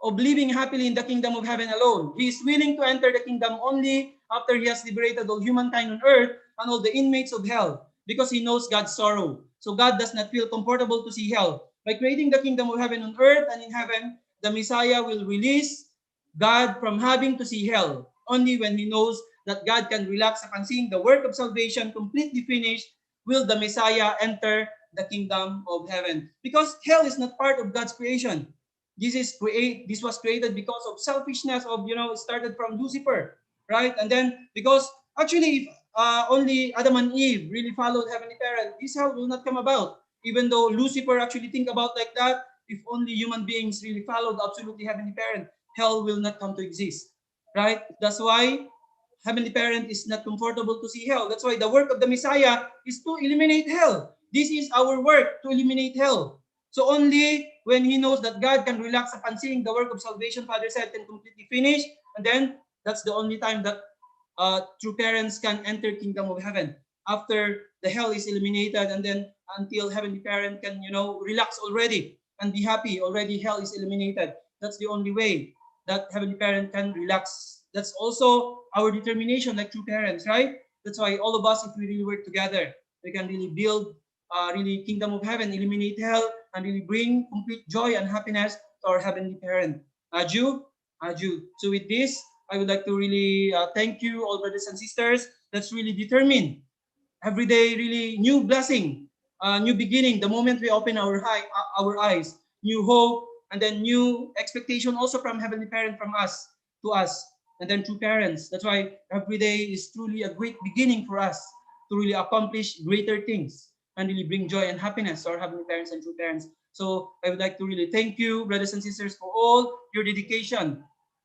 of living happily in the kingdom of heaven alone. He is willing to enter the kingdom only after he has liberated all humankind on earth and all the inmates of hell, because he knows God's sorrow. So God does not feel comfortable to see hell. By creating the kingdom of heaven on earth and in heaven, the Messiah will release God from having to see hell. Only when he knows that God can relax upon seeing the work of salvation completely finished will the Messiah enter the kingdom of heaven. Because hell is not part of God's creation. This was created because of selfishness of, it started from Lucifer, right? And then because actually if only Adam and Eve really followed Heavenly Parent, this hell will not come about. Even though Lucifer actually think about like that, if only human beings really followed absolutely Heavenly Parent, hell will not come to exist, right? That's why Heavenly Parent is not comfortable to see hell. That's why the work of the Messiah is to eliminate hell. This is our work, to eliminate hell. So only when he knows that God can relax upon seeing the work of salvation, Father said, can completely finish, and then that's the only time that true parents can enter kingdom of heaven. After the hell is eliminated, and then until Heavenly Parent can, relax already and be happy, already hell is eliminated. That's the only way that Heavenly Parent can relax. That's also our determination, like true parents, right? That's why all of us, if we really work together, we can really build really kingdom of heaven, eliminate hell, and really bring complete joy and happiness to our Heavenly Parent. Aju, Aju. So with this, I would like to really thank you, all brothers and sisters. That's really determined. Every day, really new blessing, new beginning. The moment we open our eyes, new hope, and then new expectation also from Heavenly Parent, from us to us, and then true parents. That's why every day is truly a great beginning for us to really accomplish greater things and really bring joy and happiness to our Heavenly Parents and true parents. So I would like to really thank you, brothers and sisters, for all your dedication.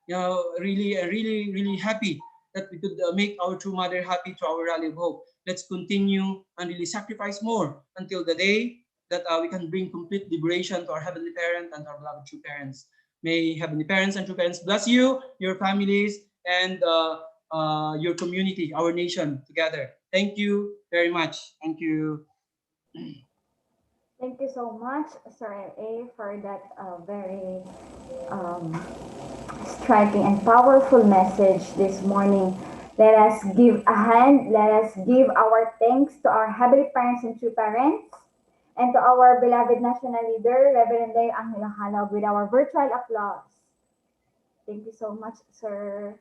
Really happy that we could make our true mother happy to our rally of hope. Let's continue and really sacrifice more until the day that we can bring complete liberation to our Heavenly Parent and our beloved true parents. May Heavenly Parents and true parents bless you, your families, and your community, our nation together. Thank you very much. Thank you. Thank you so much, Sir A, for that very um, striking and powerful message this morning. Let us give a hand, let us give our thanks to our heavenly parents and true parents, and to our beloved national leader, Reverend Lay Angela Halab, with our virtual applause. Thank you so much, Sir,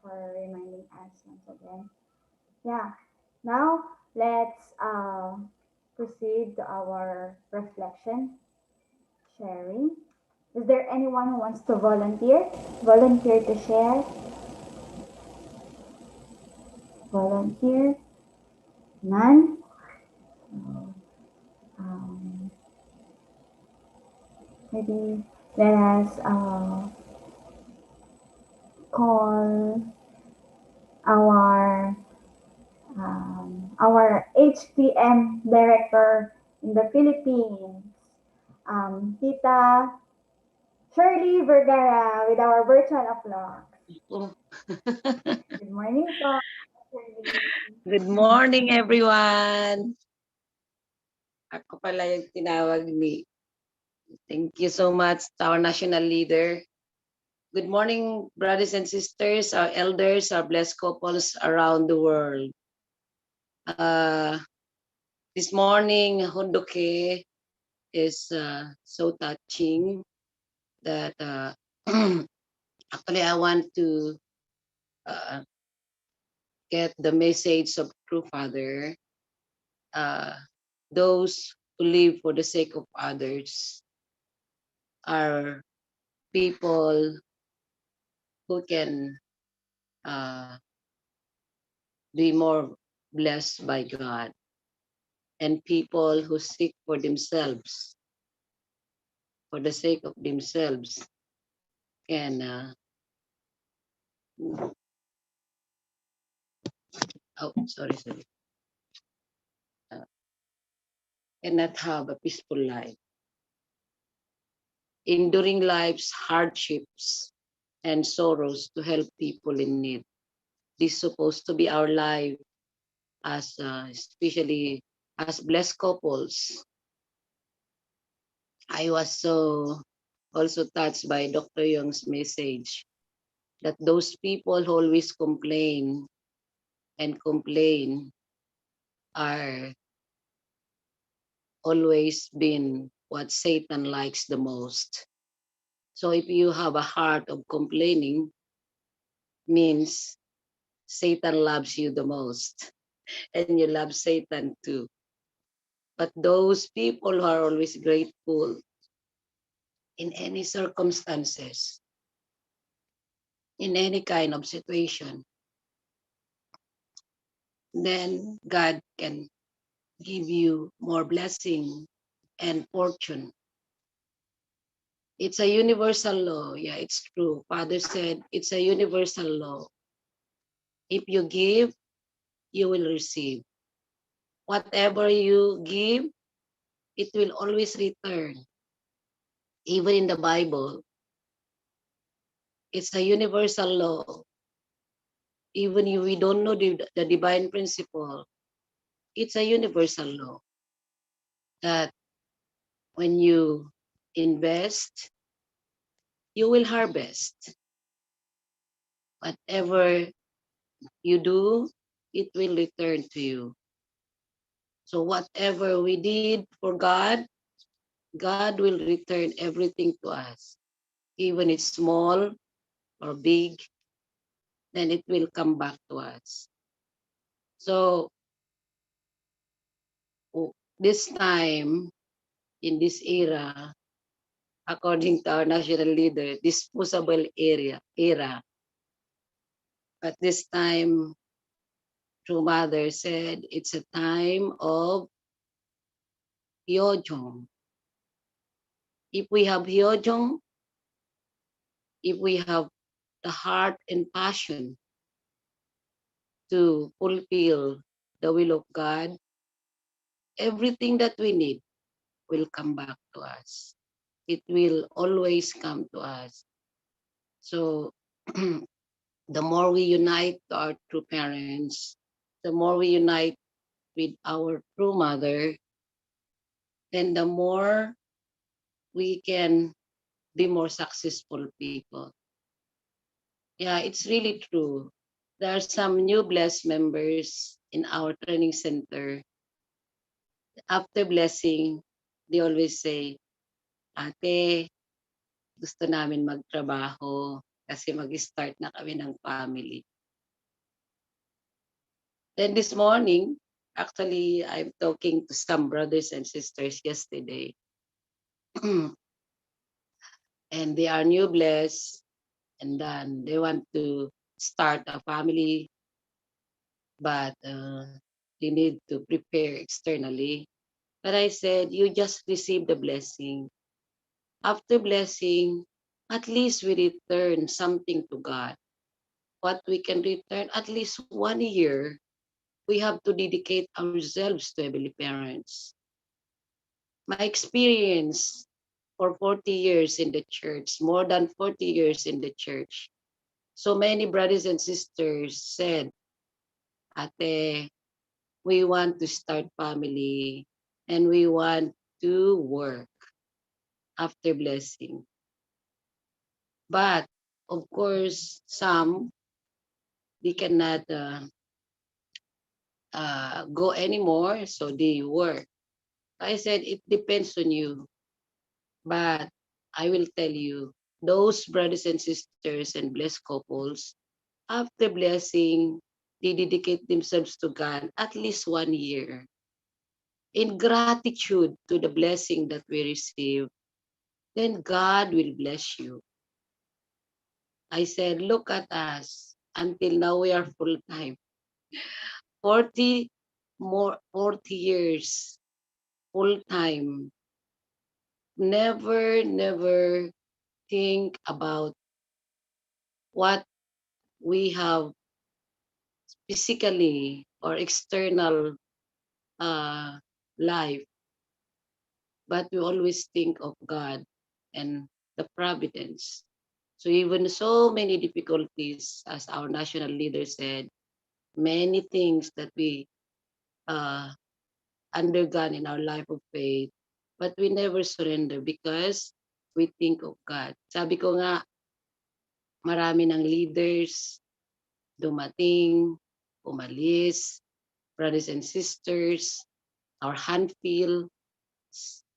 for reminding us once again. Yeah, now let's proceed to our reflection, sharing. Is there anyone who wants to volunteer? Volunteer to share? Volunteer? None? Um, Maybe let us call our our HTM director in the Philippines, Tita Shirley Vergara, with our virtual applause. Oh, Good morning po, Shirley. good morning, everyone. Ako pala yung tinawag ni. Thank you so much to our national leader. Good morning, brothers and sisters, our elders, our blessed couples around the world. This morning, Hondoke is so touching that actually I want to uh, get the message of true Father. Those who live for the sake of others are people who can uh, be more blessed by God, and people who seek for themselves, for the sake of themselves, can sorry, cannot have a peaceful life. Enduring life's hardships and sorrows to help people in need. This is supposed to be our life as especially as blessed couples. I was so also touched by Dr. Young's message that those people who always complain and complain are always been what Satan likes the most. So if you have a heart of complaining, means Satan loves you the most and you love Satan too. But those people who are always grateful in any circumstances, in any kind of situation, then God can give you more blessing and fortune. It's a universal law. Yeah, it's true. Father said it's a universal law If you give, you will receive. Whatever you give, it will always return. Even in the Bible, it's a universal law. Even if we don't know the divine principle, it's a universal law that when you invest, you will harvest. Whatever you do, it will return to you. So whatever we did for God, God will return everything to us. Even it's small or big, then it will come back to us. So this time, in this era, according to our national leader, disposable era. But this time, True Mother said it's a time of hyojong. If we have hyojong, if we have the heart and passion to fulfill the will of God, everything that we need will come back to us. It will always come to us. So the more we unite to our true parents, the more we unite with our true mother, then the more we can be more successful people. Yeah, it's really true. There are some new blessed members in our training center. After blessing, they always say, Ate, gusto namin magtrabaho kasi mag-start na kami ng family. Then this morning, actually, I'm talking to some brothers and sisters yesterday. And they are new blessed, and then they want to start a family, but they need to prepare externally. But I said, you just receive the blessing. After blessing, at least we return something to God. What we can return, at least 1 year, we have to dedicate ourselves to Heavenly Parents. My experience for 40 years in the church, more than 40 years in the church, so many brothers and sisters said, Ate, we want to start family and we want to work after blessing. But of course, some, they cannot go anymore, so they work. I said, it depends on you. But I will tell you, those brothers and sisters and blessed couples, after blessing, they dedicate themselves to God at least 1 year. In gratitude to the blessing that we receive, then God will bless you. I said, look at us. Until now, we are full time. 40 years full time. Never think about what we have physically or external life, but we always think of God and the providence. So even so many difficulties, as our national leader said, many things that we uh, undergone in our life of faith, but we never surrender because we think of God. Sabi ko nga, marami ng leaders dumating, umalis, brothers and sisters, our handfill,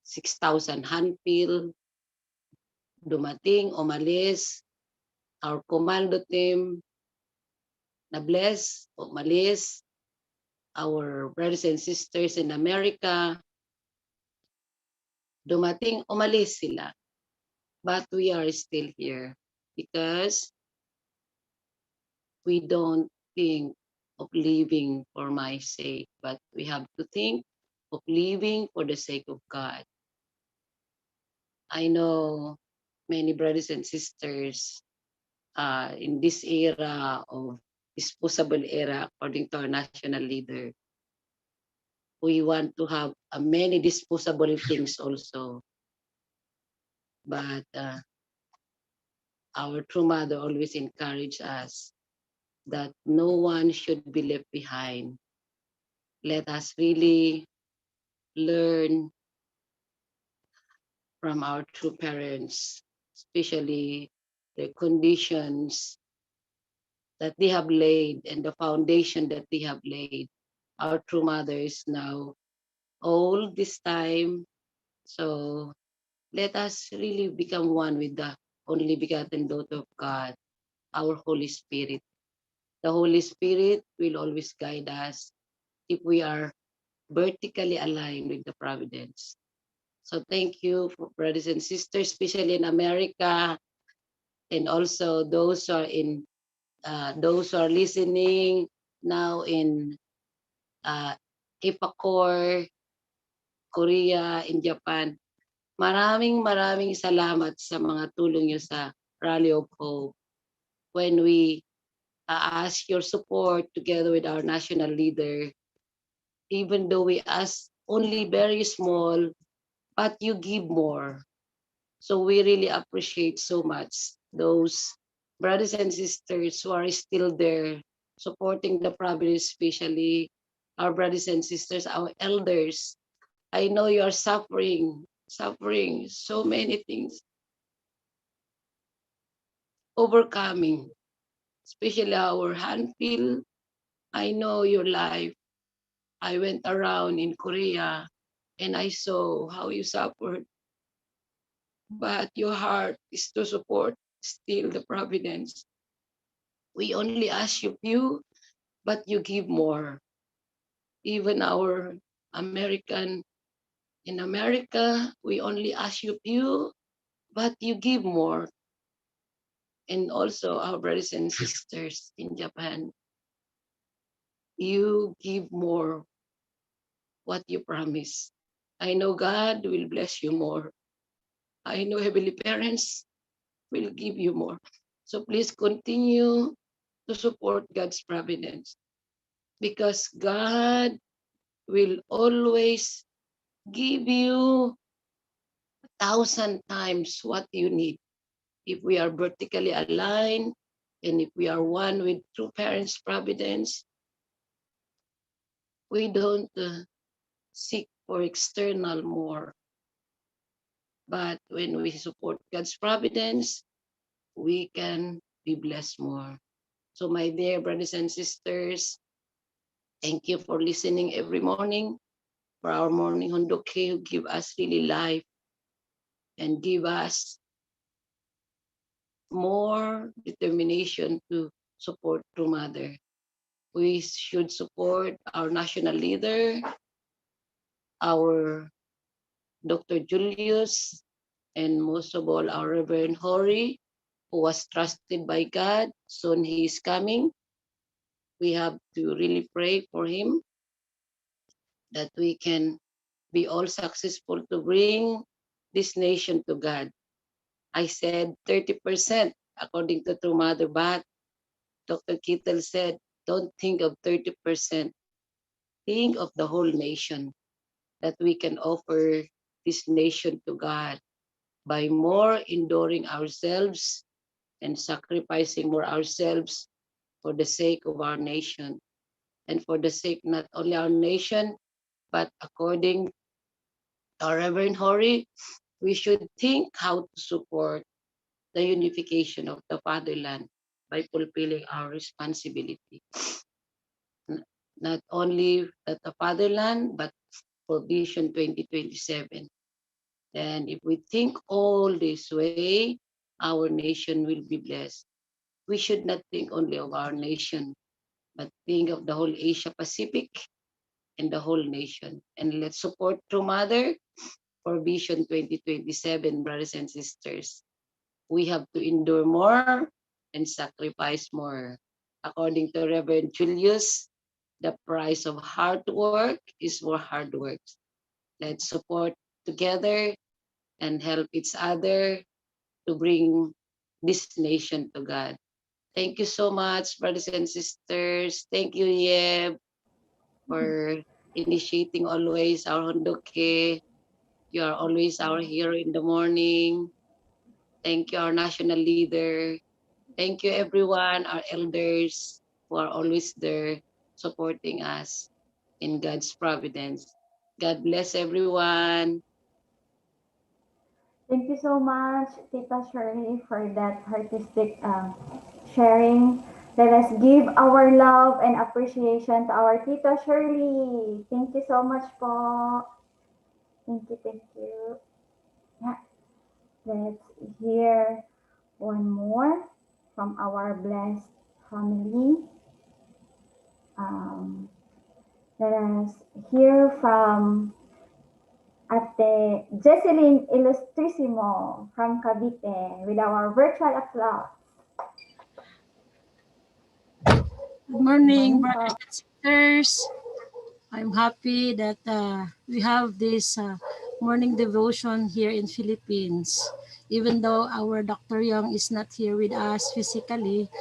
6,000 handfill, dumating, umalis, our commando team, na bless, umalis, our brothers and sisters in America, dumating, umalis sila. But we are still here because we don't think of living for my sake, but we have to think of living for the sake of God. I know many brothers and sisters in this era of disposable era according to our national leader. We want to have many disposable things also. But our true mother always encouraged us that no one should be left behind. Let us really learn from our true parents, especially the conditions that they have laid and the foundation that they have laid. Our true mother is now old this time, so let us really become one with the only begotten daughter of God, our Holy Spirit. The Holy Spirit will always guide us if we are vertically aligned with the providence. So thank you for brothers and sisters, especially in America, and also those who are listening now in Ipacor, Korea, in Japan. Maraming salamat sa mga tulong niyo sa Rally of Hope. When we ask your support together with our national leader, even though we ask only very small, but you give more. So we really appreciate so much those brothers and sisters who are still there supporting the province, especially our brothers and sisters, our elders. I know you are suffering so many things, overcoming, especially our handful. I know your life. I went around in Korea and I saw how you suffered, but your heart is to support still the providence. We only ask you few, but you give more. Even our American, in America, we only ask you few, but you give more. And also our brothers and sisters in Japan, you give more what you promise. I know God will bless you more. I know Heavenly Parents will give you more. So please continue to support God's providence because God will always give you 1,000 times what you need. If we are vertically aligned and if we are one with true parents' providence, we don't seek for external more. But when we support God's providence, we can be blessed more. So my dear brothers and sisters, thank you for listening every morning for our morning hondoke who give us really life and give us more determination to support True Mother. We should support our national leader, our Dr. Julius, and most of all, our Reverend Hori, who was trusted by God. Soon he is coming. We have to really pray for him that we can be all successful to bring this nation to God. I said 30% according to True Mother, but Dr. Kittel said, don't think of 30%. Think of the whole nation that we can offer this nation to God by more enduring ourselves and sacrificing more ourselves for the sake of our nation and for the sake not only our nation, but according to our Reverend Hori, we should think how to support the unification of the fatherland by fulfilling our responsibility. Not only at the fatherland, but for Vision 2027. And if we think all this way, our nation will be blessed. We should not think only of our nation, but think of the whole Asia Pacific and the whole nation. And let's support True Mother for Vision 2027, brothers and sisters. We have to endure more and sacrifice more. According to Reverend Julius, the price of hard work is more hard work. Let's support together and help each other to bring this nation to God. Thank you so much, brothers and sisters. Thank you, Yeb, for initiating always our hondoke. You are always our hero in the morning. Thank you, our national leader. Thank you, everyone, our elders who are always there supporting us in God's providence. God bless everyone. Thank you so much, Tita Shirley, for that artistic sharing. Let us give our love and appreciation to our Tita Shirley. Thank you so much po. Thank you, thank you. Yeah, let's hear one more from our blessed family. Um, Let us hear from Ate Jesseline Illustrissimo from Cavite with our virtual applause. Good Good morning, morning brothers po. and sisters. I'm happy that we have this morning devotion here in Philippines. Even though our Dr. Young is not here with us physically,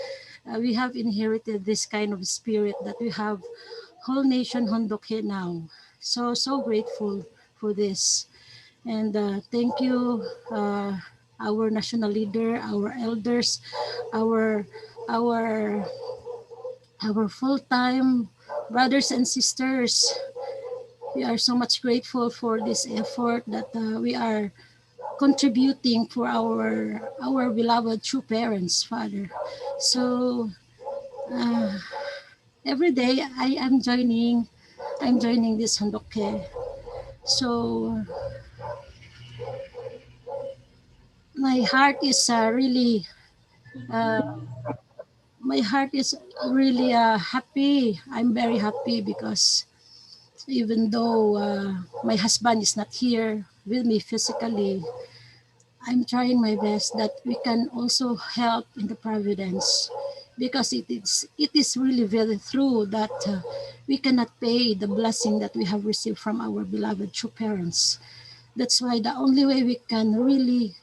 we have inherited this kind of spirit that we have whole nation Hondoke now. So grateful for this. And thank you, our national leader, our elders, our our our full-time brothers and sisters. We are so much grateful for this effort that we are contributing for our beloved true parents, Father. So uh, every day I'm joining this handoke. So my heart is uh, happy. I'm very happy because even though my husband is not here with me physically, I'm trying my best that we can also help in the providence because it is really very true that we cannot pay the blessing that we have received from our beloved true parents. That's why the only way we can really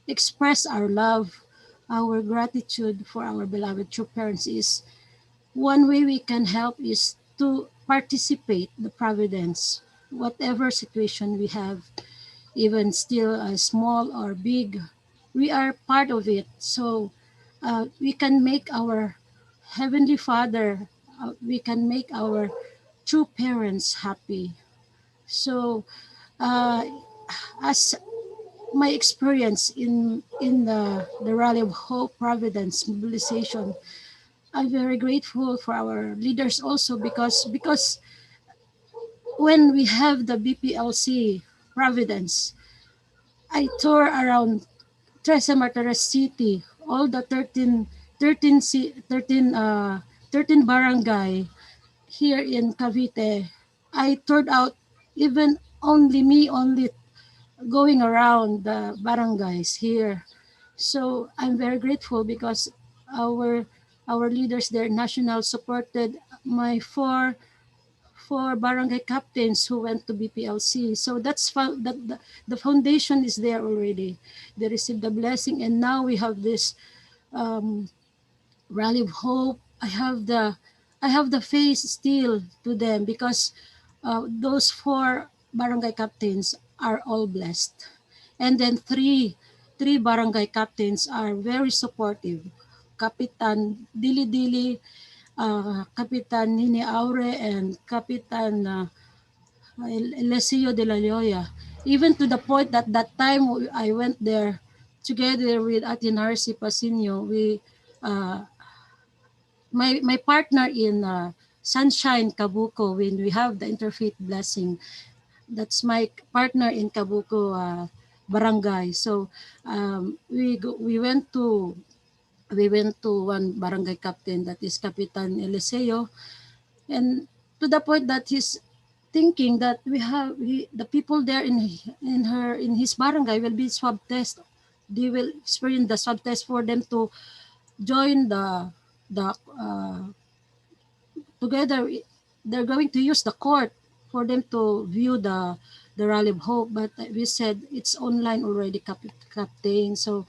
express our love, our gratitude for our beloved true parents is one way we can help is to participate the providence, whatever situation we have, even still small or big, we are part of it. So we can make our Heavenly Father, we can make our true parents happy. So uh, as my experience in the Rally of Hope Providence mobilization, I'm very grateful for our leaders also because when we have the BPLC Providence, I tour around Trece Martires City, all the 13 barangay here in Cavite. I toured out even only going around the barangays here. So I'm very grateful because our our leaders there, national, supported my four barangay captains who went to BPLC. So the foundation is there already. They received the blessing, and now we have this um, rally of hope. I have the face still to them because those four barangay captains are all blessed, and then three barangay captains are very supportive. Kapitan Dili Dili, Kapitan Nini Aure, and Kapitan Lesio de la Loya. Even to the point that time I went there together with Ate Narcy Pasinio. Uh, my partner in Sunshine Kabuko, when we have the interfaith blessing, that's my partner in Kabuko barangay. So we went to one barangay captain, that is Kapitan Eliseo, and to the point that he's thinking that the people there in his barangay will be swab test. They will experience the swab test for them to join the together. They're going to use the court for them to view the rally of hope, but we said it's online already, captain. So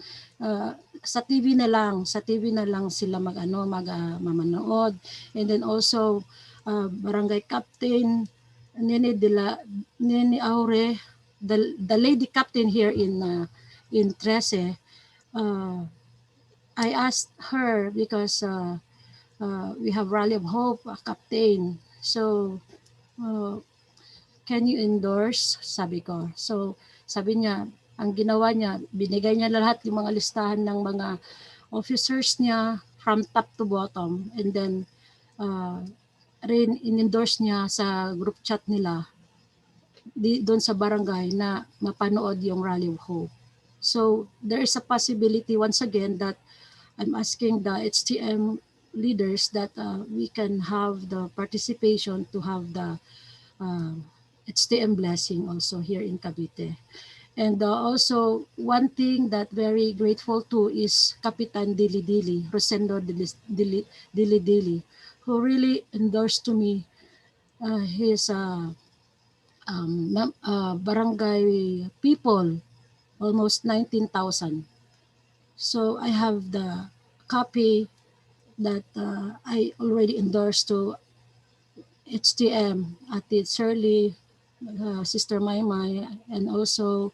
sa TV na lang, sila mamanood. And then also barangay captain Nini Aure, the lady captain here in Trece. I asked her because we have Rally of Hope, a captain. So, uh, can you endorse? Sabi ko. So, sabi niya, ang ginawa niya, binigay niya lahat yung mga listahan ng mga officers niya from top to bottom. And then, uh, in-endorse niya sa group chat nila doon sa barangay na mapanood yung Rally of Hope. So, there is a possibility once again that I'm asking the HTM leaders that we can have the participation to have the HTM blessing also here in Cavite. And also, one thing that very grateful to is Kapitan Dili Dili, Rosendo Dili Dili, who really endorsed to me his barangay people, almost 19,000. So I have the copy that I already endorsed to HTM, Ate Shirley, Sister Maymay, and also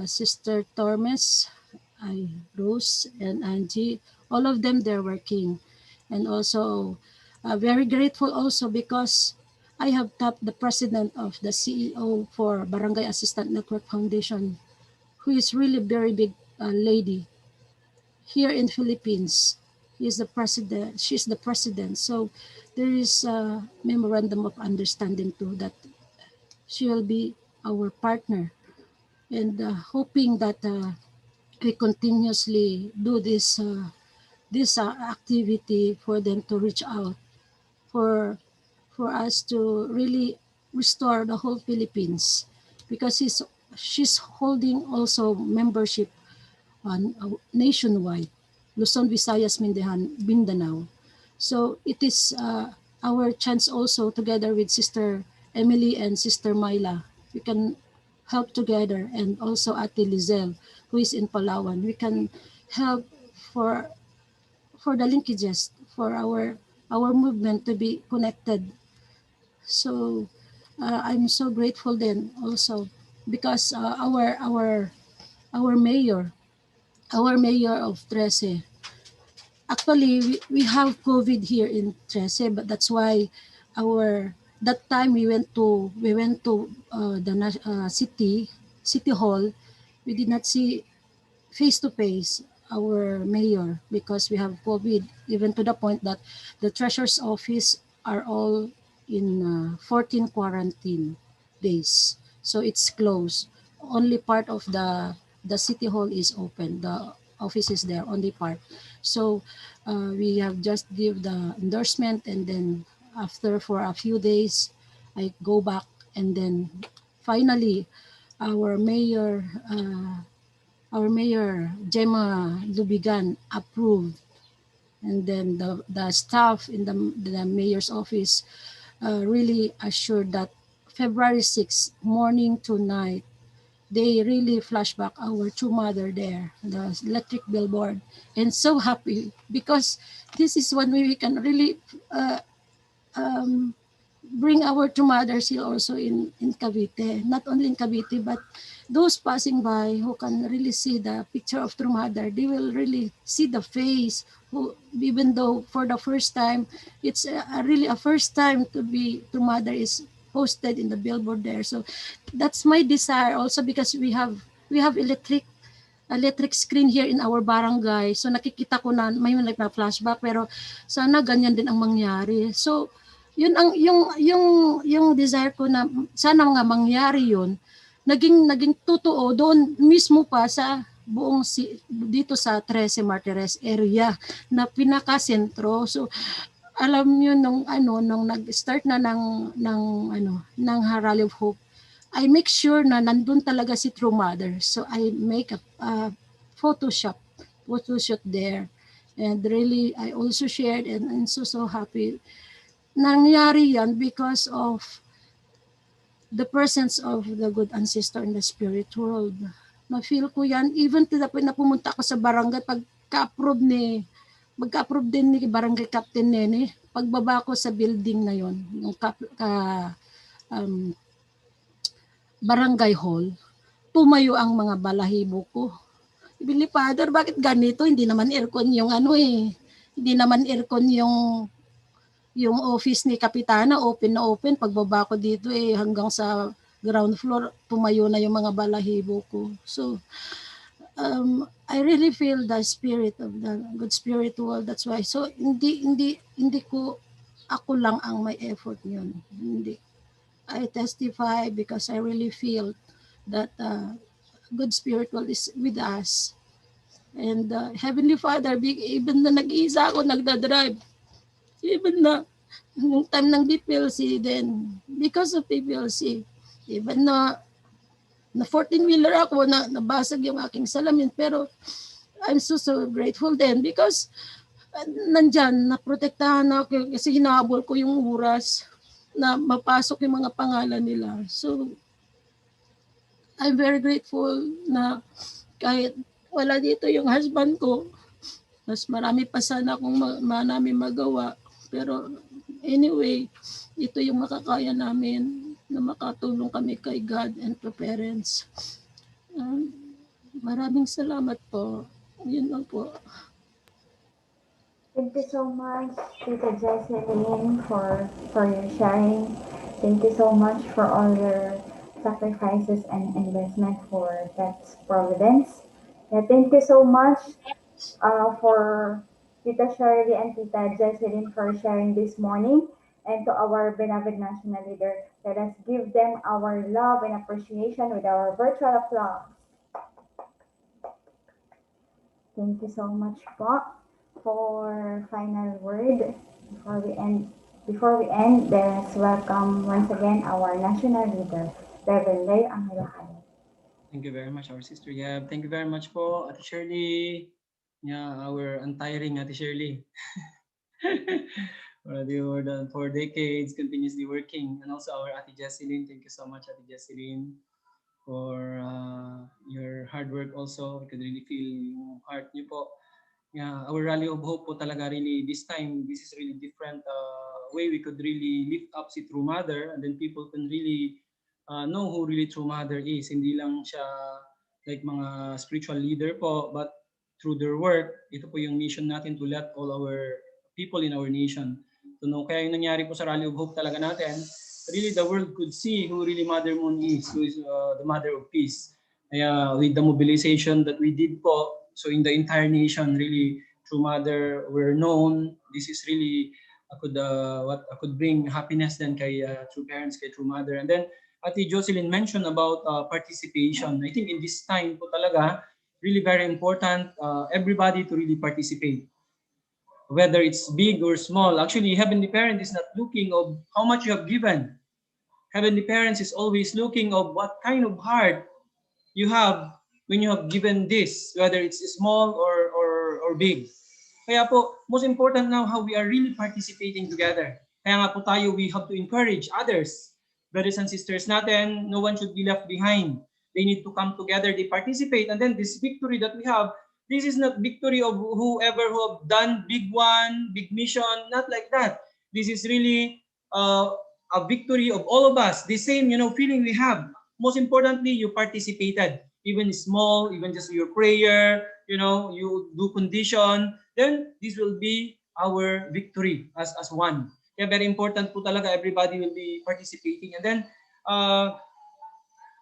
Sister Tormes, Rose, and Angie. All of them, they're working. And also, very grateful also because I have tapped the president of the CEO for Barangay Assistant Network Foundation, who is really very big lady here in Philippines. He is the president. She's the president. So there is a memorandum of understanding too that she will be our partner, and hoping that we continuously do this activity for them to reach out for for us to really restore the whole Philippines, because she's holding also membership nationwide, Luzon, Visayas, Mindanao. So it is our chance also, together with Sister Emily and Sister Myla, we can help together, and also Ate Lizelle, who is in Palawan. We can help for for the linkages for our movement to be connected. So I'm so grateful then also because our mayor our mayor of Trece. Actually, we have COVID here in Trece, but that's why our that time we went to city hall. We did not see face to face our mayor because we have COVID. Even to the point that the treasurer's office are all in 14 quarantine days, so it's closed. Only part of the city hall is open. The office is there, only part. So we have just give the endorsement, and then after for a few days, I go back, and then finally our mayor. Our mayor Gemma Lubigan approved, and then the staff in the mayor's office really assured that February 6th morning to night they really flashback our true mother there, the electric billboard, and so happy because this is one way we can really uh, um, bring our true mothers here also in Cavite. Not only in Cavite, but those passing by who can really see the picture of true mother, they will really see the face. Who, even though for the first time, it's really a first time to be true mother is posted in the billboard there. So that's my desire also because we have electric screen here in our barangay. So nakikita ko na may nagpa-flashback, pero sana ganyan din ang mangyari. So yun ang yung desire ko na sana nga mangyari yun. Naging totoo doon mismo pa sa buong dito sa Trece Martires area na pinaka-sentro. So alam niyo nung nag-start na ng Rally of Hope, I make sure na nandun talaga si True Mother. So I make a Photoshop there. And really, I also shared, and I'm so happy. Nangyari yan because of the presence of the good ancestor in the spirit world. Na-feel ko yan. Even to the point na pumunta ako sa barangay, magka-approve din ni barangay captain Nene, pagbaba ko sa building na yon, yung um, barangay hall, tumayo ang mga balahibo ko. Bili, Father, bakit ganito? Hindi naman aircon yung ano eh. Hindi naman aircon yung office ni Kapitana, open na open. Pagbaba ko dito eh, hanggang sa ground floor, tumayo na yung mga balahibo ko. So, I really feel the spirit of the good spiritual. That's why. So, hindi ko, ako lang ang may effort yun. Hindi. I testify because I really feel that good spiritual is with us. And Heavenly Father, even na nag-iisa ako nagdadrive, even na yung time ng DPLC din, because of DPLC, even na 14-wheeler ako, na nabasag yung aking salamin, pero I'm so grateful din because nandyan, naprotektahan ako kasi hinahabol ko yung oras na mapasok yung mga pangalan nila. So, I'm very grateful na kahit wala dito yung husband ko, mas marami pa sana akong namin magawa. Pero anyway, ito yung makakaya namin na makatulong kami kay God and to parents. Maraming salamat po. Yun lang po. Thank you so much, Tita Jesseline, for your sharing. Thank you so much for all your sacrifices and investment for Pets Providence. Yeah, thank you so much for Tita Shirley and Tita Jesseline for sharing this morning. And to our beloved national leader, let us give them our love and appreciation with our virtual applause. Thank you so much po. For final word before we end, let's welcome once again our national leader, Reverend Lay Angelo. Thank you very much, our sister Gab. Thank you very much po, Ate Shirley. Yeah, our untiring Ate Shirley. Already more than 4 decades, continuously working. And also our Ate Jesseline. Thank you so much, Ate Jesseline, for your hard work also. I could really feel yung heart niyo po. Yeah, our rally of hope po talaga really this time, this is really different way we could really lift up si True Mother, and then people can really know who really True Mother is. Hindi lang siya like mga spiritual leader po, but through their work, ito po yung mission natin to let all our people in our nation to know. Kaya yung nangyari po sa Rally of Hope talaga natin, really the world could see who really Mother Moon is, who is the Mother of Peace. Kaya with the mobilization that we did po, so in the entire nation, really, True Mother were known. This is really what could bring happiness then kay True Parents, kay True Mother. And then Ate Jocelyn mentioned about participation. I think in this time po talaga, really very important, everybody to really participate. Whether it's big or small. Actually, Heavenly Parent is not looking of how much you have given. Heavenly Parents is always looking of what kind of heart you have when you have given this, whether it's small or big. Kaya po, most important now how we are really participating together. Kaya nga po tayo, we have to encourage others. Brothers and sisters natin, no one should be left behind. They need to come together, they participate, and then this victory that we have, this is not victory of whoever who have done big one, big mission, not like that. This is really a victory of all of us, the same feeling we have. Most importantly, you participated, even small, even just your prayer, you do condition, then this will be our victory as one. Kaya very important po talaga, everybody will be participating. And then,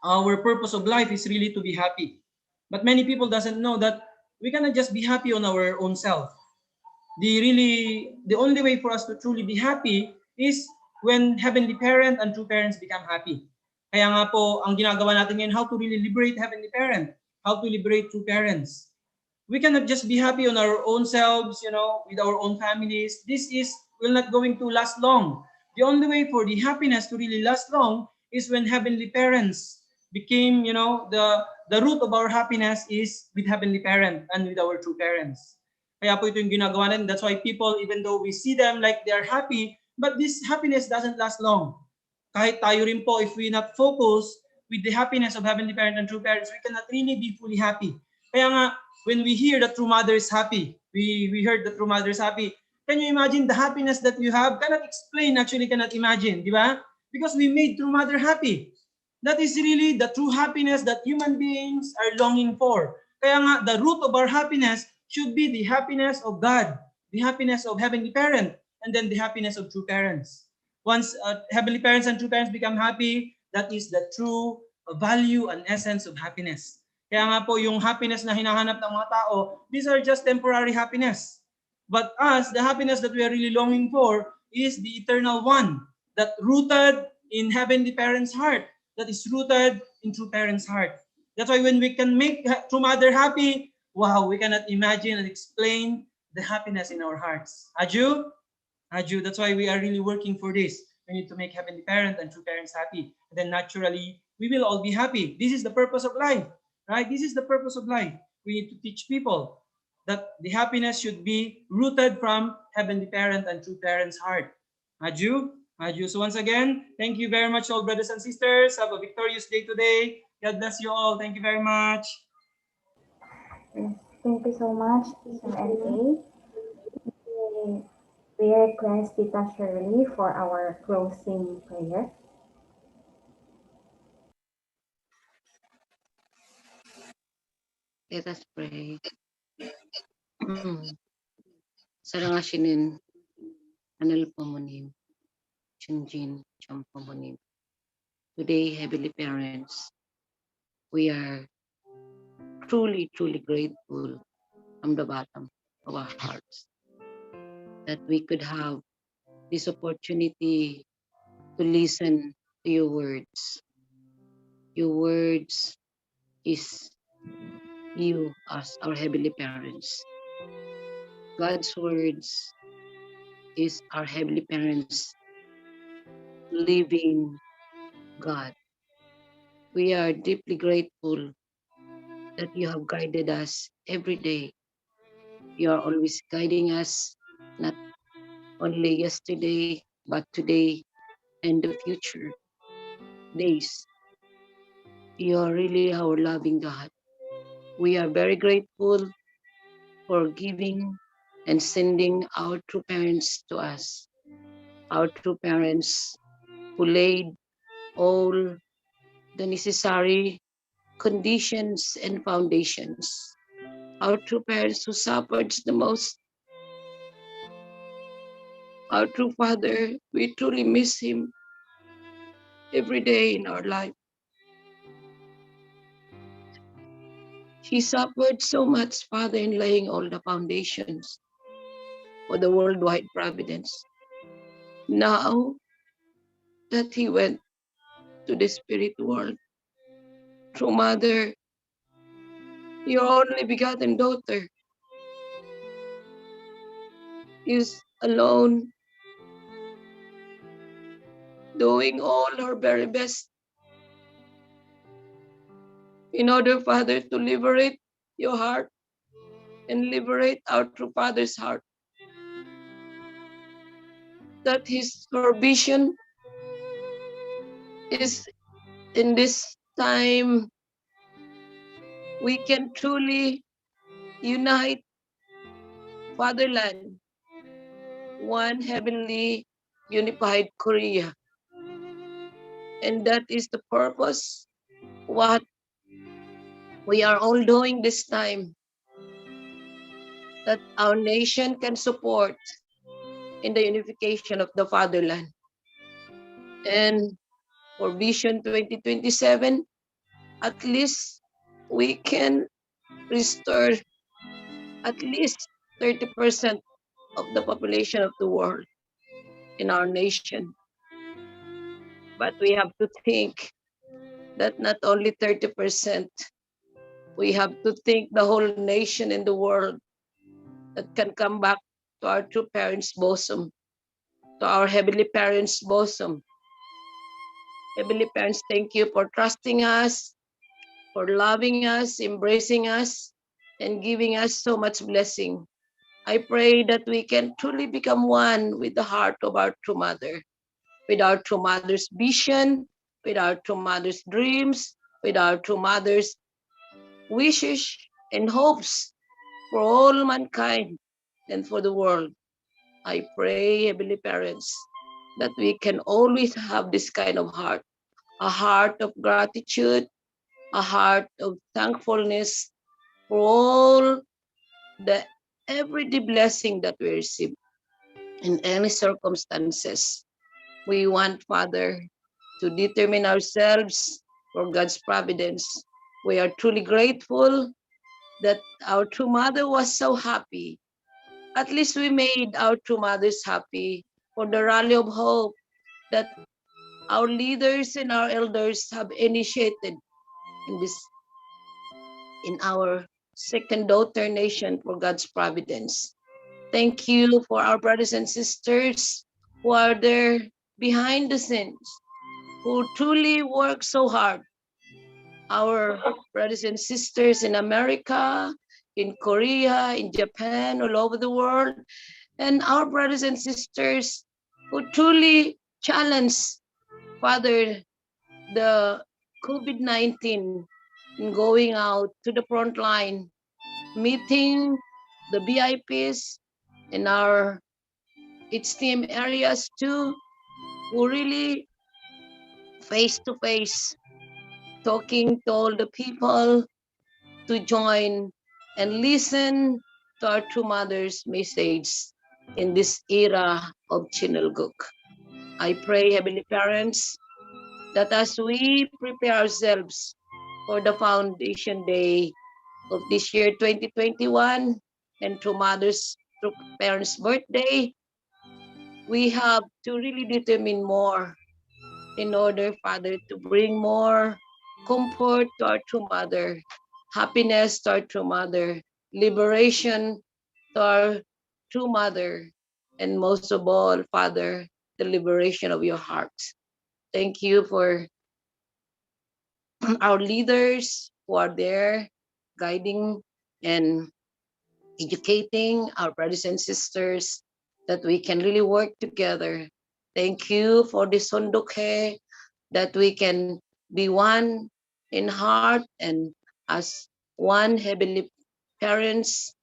our purpose of life is really to be happy. But many people doesn't know that we cannot just be happy on our own self. The only way for us to truly be happy is when Heavenly Parent and True Parents become happy. Kaya nga po, ang ginagawa natin ngayon, how to really liberate Heavenly Parent, how to liberate True Parents. We cannot just be happy on our own selves, with our own families. This will not going to last long. The only way for the happiness to really last long is when Heavenly Parents became, the root of our happiness is with Heavenly Parent and with our True Parents. Kaya po ito yung ginagawa natin. That's why people, even though we see them like they are happy, but this happiness doesn't last long. Kahit tayo rin po, if we not focus, with the happiness of heavenly parent and true parents, we cannot really be fully happy. Kaya nga, when we hear that true mother is happy, we heard that true mother is happy, can you imagine the happiness that you have? Cannot explain, actually cannot imagine, di ba? Because we made true mother happy. That is really the true happiness that human beings are longing for. Kaya nga, the root of our happiness should be the happiness of God, the happiness of heavenly parent, and then the happiness of true parents. Once heavenly parents and true parents become happy, that is the true value and essence of happiness. Kaya nga po, yung happiness na hinahanap ng mga tao, these are just temporary happiness. But us, the happiness that we are really longing for is the eternal one that rooted in heavenly parents' heart, that is rooted in true parents' heart. That's why when we can make true mother happy, wow, we cannot imagine and explain the happiness in our hearts. Aju? Aju, that's why we are really working for this. We need to make heavenly parent and true parents happy. And then naturally, we will all be happy. This is the purpose of life, right? This is the purpose of life. We need to teach people that the happiness should be rooted from heavenly parent and true parents' heart. Aju? Aju. So once again, thank you very much, all brothers and sisters. Have a victorious day today. God bless you all. Thank you very much. Yes, thank you so much, Sir S.A. We request Tita Shirley for our closing prayer. Let us pray. Sarangashinin, Anil Pamunim, Chinjin, Champamunim. Today, Heavenly Parents, we are truly, truly grateful from the bottom of our hearts that we could have this opportunity to listen to your words. Your words is you as our Heavenly Parents. God's words is our Heavenly Parents living God. We are deeply grateful that you have guided us every day. You are always guiding us, not only yesterday, but today and the future days. You are really our loving God. We are very grateful for giving and sending our true parents to us. Our true parents who laid all the necessary conditions and foundations. Our true parents who suffered the most. Our true father, we truly miss him every day in our life. He suffered so much, Father, in laying all the foundations for the worldwide providence. Now that he went to the spirit world, true mother, your only begotten daughter is alone, doing all her very best in order, Father, to liberate your heart and liberate our true Father's heart. That her vision is in this time we can truly unite fatherland, one heavenly unified Korea. And that is the purpose what we are all doing this time, that our nation can support in the unification of the fatherland. And for Vision 2027, at least we can restore at least 30% of the population of the world in our nation. But we have to think that not only 30%, we have to think the whole nation in the world that can come back to our true parents' bosom, to our heavenly parents' bosom. Heavenly parents, thank you for trusting us, for loving us, embracing us, and giving us so much blessing. I pray that we can truly become one with the heart of our true mother, with our true mother's vision, with our true mother's dreams, with our true mother's wishes and hopes for all mankind and for the world. I pray, Heavenly Parents, that we can always have this kind of heart, a heart of gratitude, a heart of thankfulness for all the everyday blessing that we receive in any circumstances. We want, Father, to determine ourselves for God's providence. We are truly grateful that our true mother was so happy. At least we made our true mothers happy for the rally of hope that our leaders and our elders have initiated in this in our second daughter nation for God's providence. Thank you for our brothers and sisters who are there behind the scenes, who truly work so hard. Our brothers and sisters in America, in Korea, in Japan, all over the world, and our brothers and sisters who truly challenge, Father, the COVID-19 in going out to the front line, meeting the VIPs in our HTM areas too, who really face to face talking to all the people to join and listen to our true mother's message in this era of Chinelguk. I pray, Heavenly Parents, that as we prepare ourselves for the Foundation Day of this year 2021 and True Mother's True Parents' birthday, we have to really determine more in order, Father, to bring more comfort to our true mother, happiness to our true mother, liberation to our true mother, and most of all, Father, the liberation of your heart. Thank you for our leaders who are there guiding and educating our brothers and sisters that we can really work together. Thank you for this Sunduke that we can be one in heart and as one heavenly parents,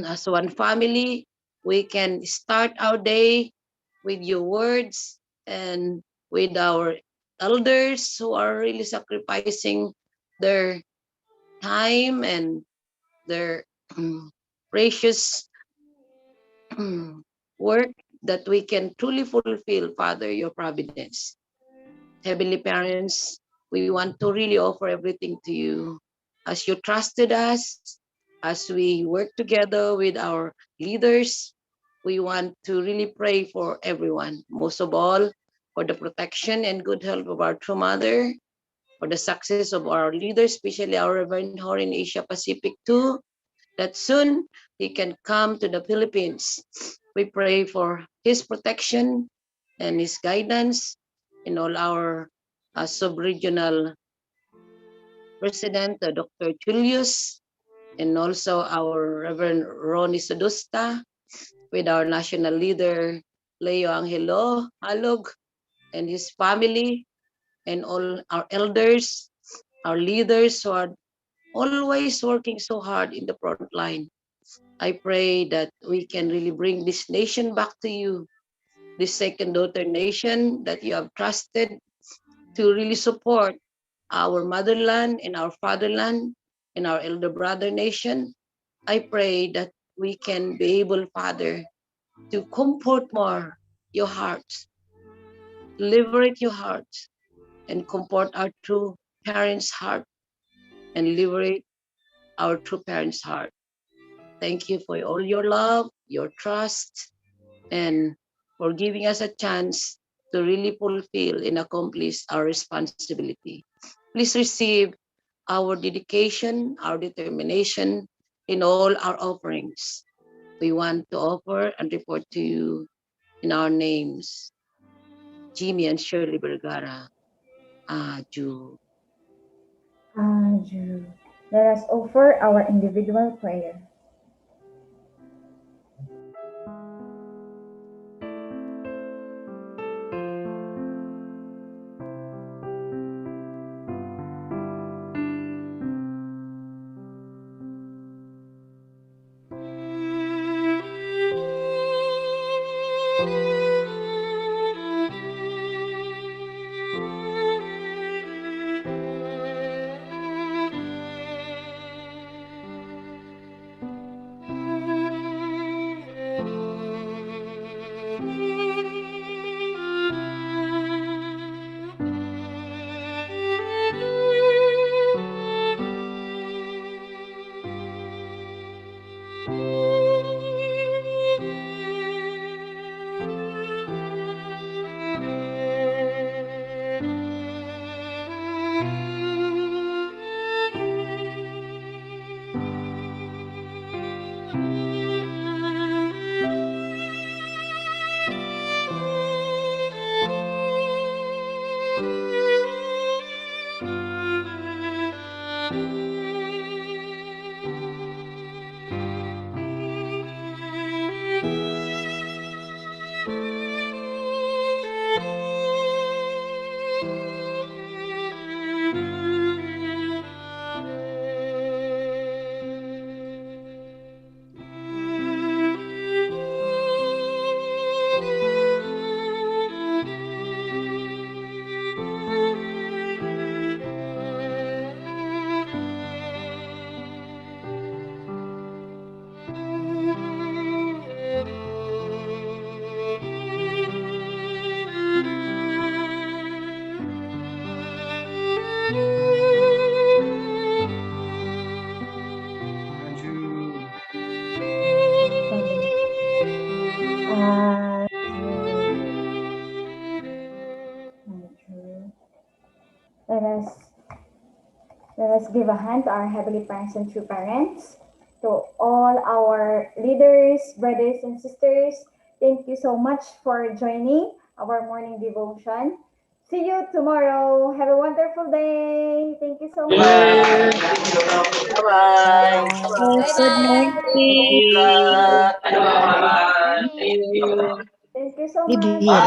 as one family, we can start our day with your words and with our elders who are really sacrificing their time and their precious work that we can truly fulfill, Father, your providence. Heavenly Parents, we want to really offer everything to you. As you trusted us, as we work together with our leaders, we want to really pray for everyone. Most of all, for the protection and good health of our true mother, for the success of our leaders, especially our Reverend Hor in Asia Pacific too, that soon he can come to the Philippines. We pray for his protection and his guidance in all our sub-regional president, Dr. Julius, and also our Reverend Ronnie Sadusta, with our national leader, Leo Angelo Halog, and his family, and all our elders, our leaders who are always working so hard in the front line. I pray that we can really bring this nation back to you, this second daughter nation that you have trusted to really support our motherland and our fatherland and our elder brother nation. I pray that we can be able, Father, to comfort more your hearts, liberate your hearts, and comfort our true parents' heart and liberate our true parents' heart. Thank you for all your love, your trust, and for giving us a chance to really fulfill and accomplish our responsibility. Please receive our dedication, our determination in all our offerings. We want to offer and report to you in our names, Jimmy and Shirley Vergara. Aju. Jude. Let us offer our individual prayer. give a hand to our Heavenly Parents and true parents. To all our leaders, brothers, and sisters, thank you so much for joining our morning devotion. See you tomorrow. Have a wonderful day. Thank you so Yeah. much. Bye-bye. Bye bye. Good luck. Thank you so much. Bye.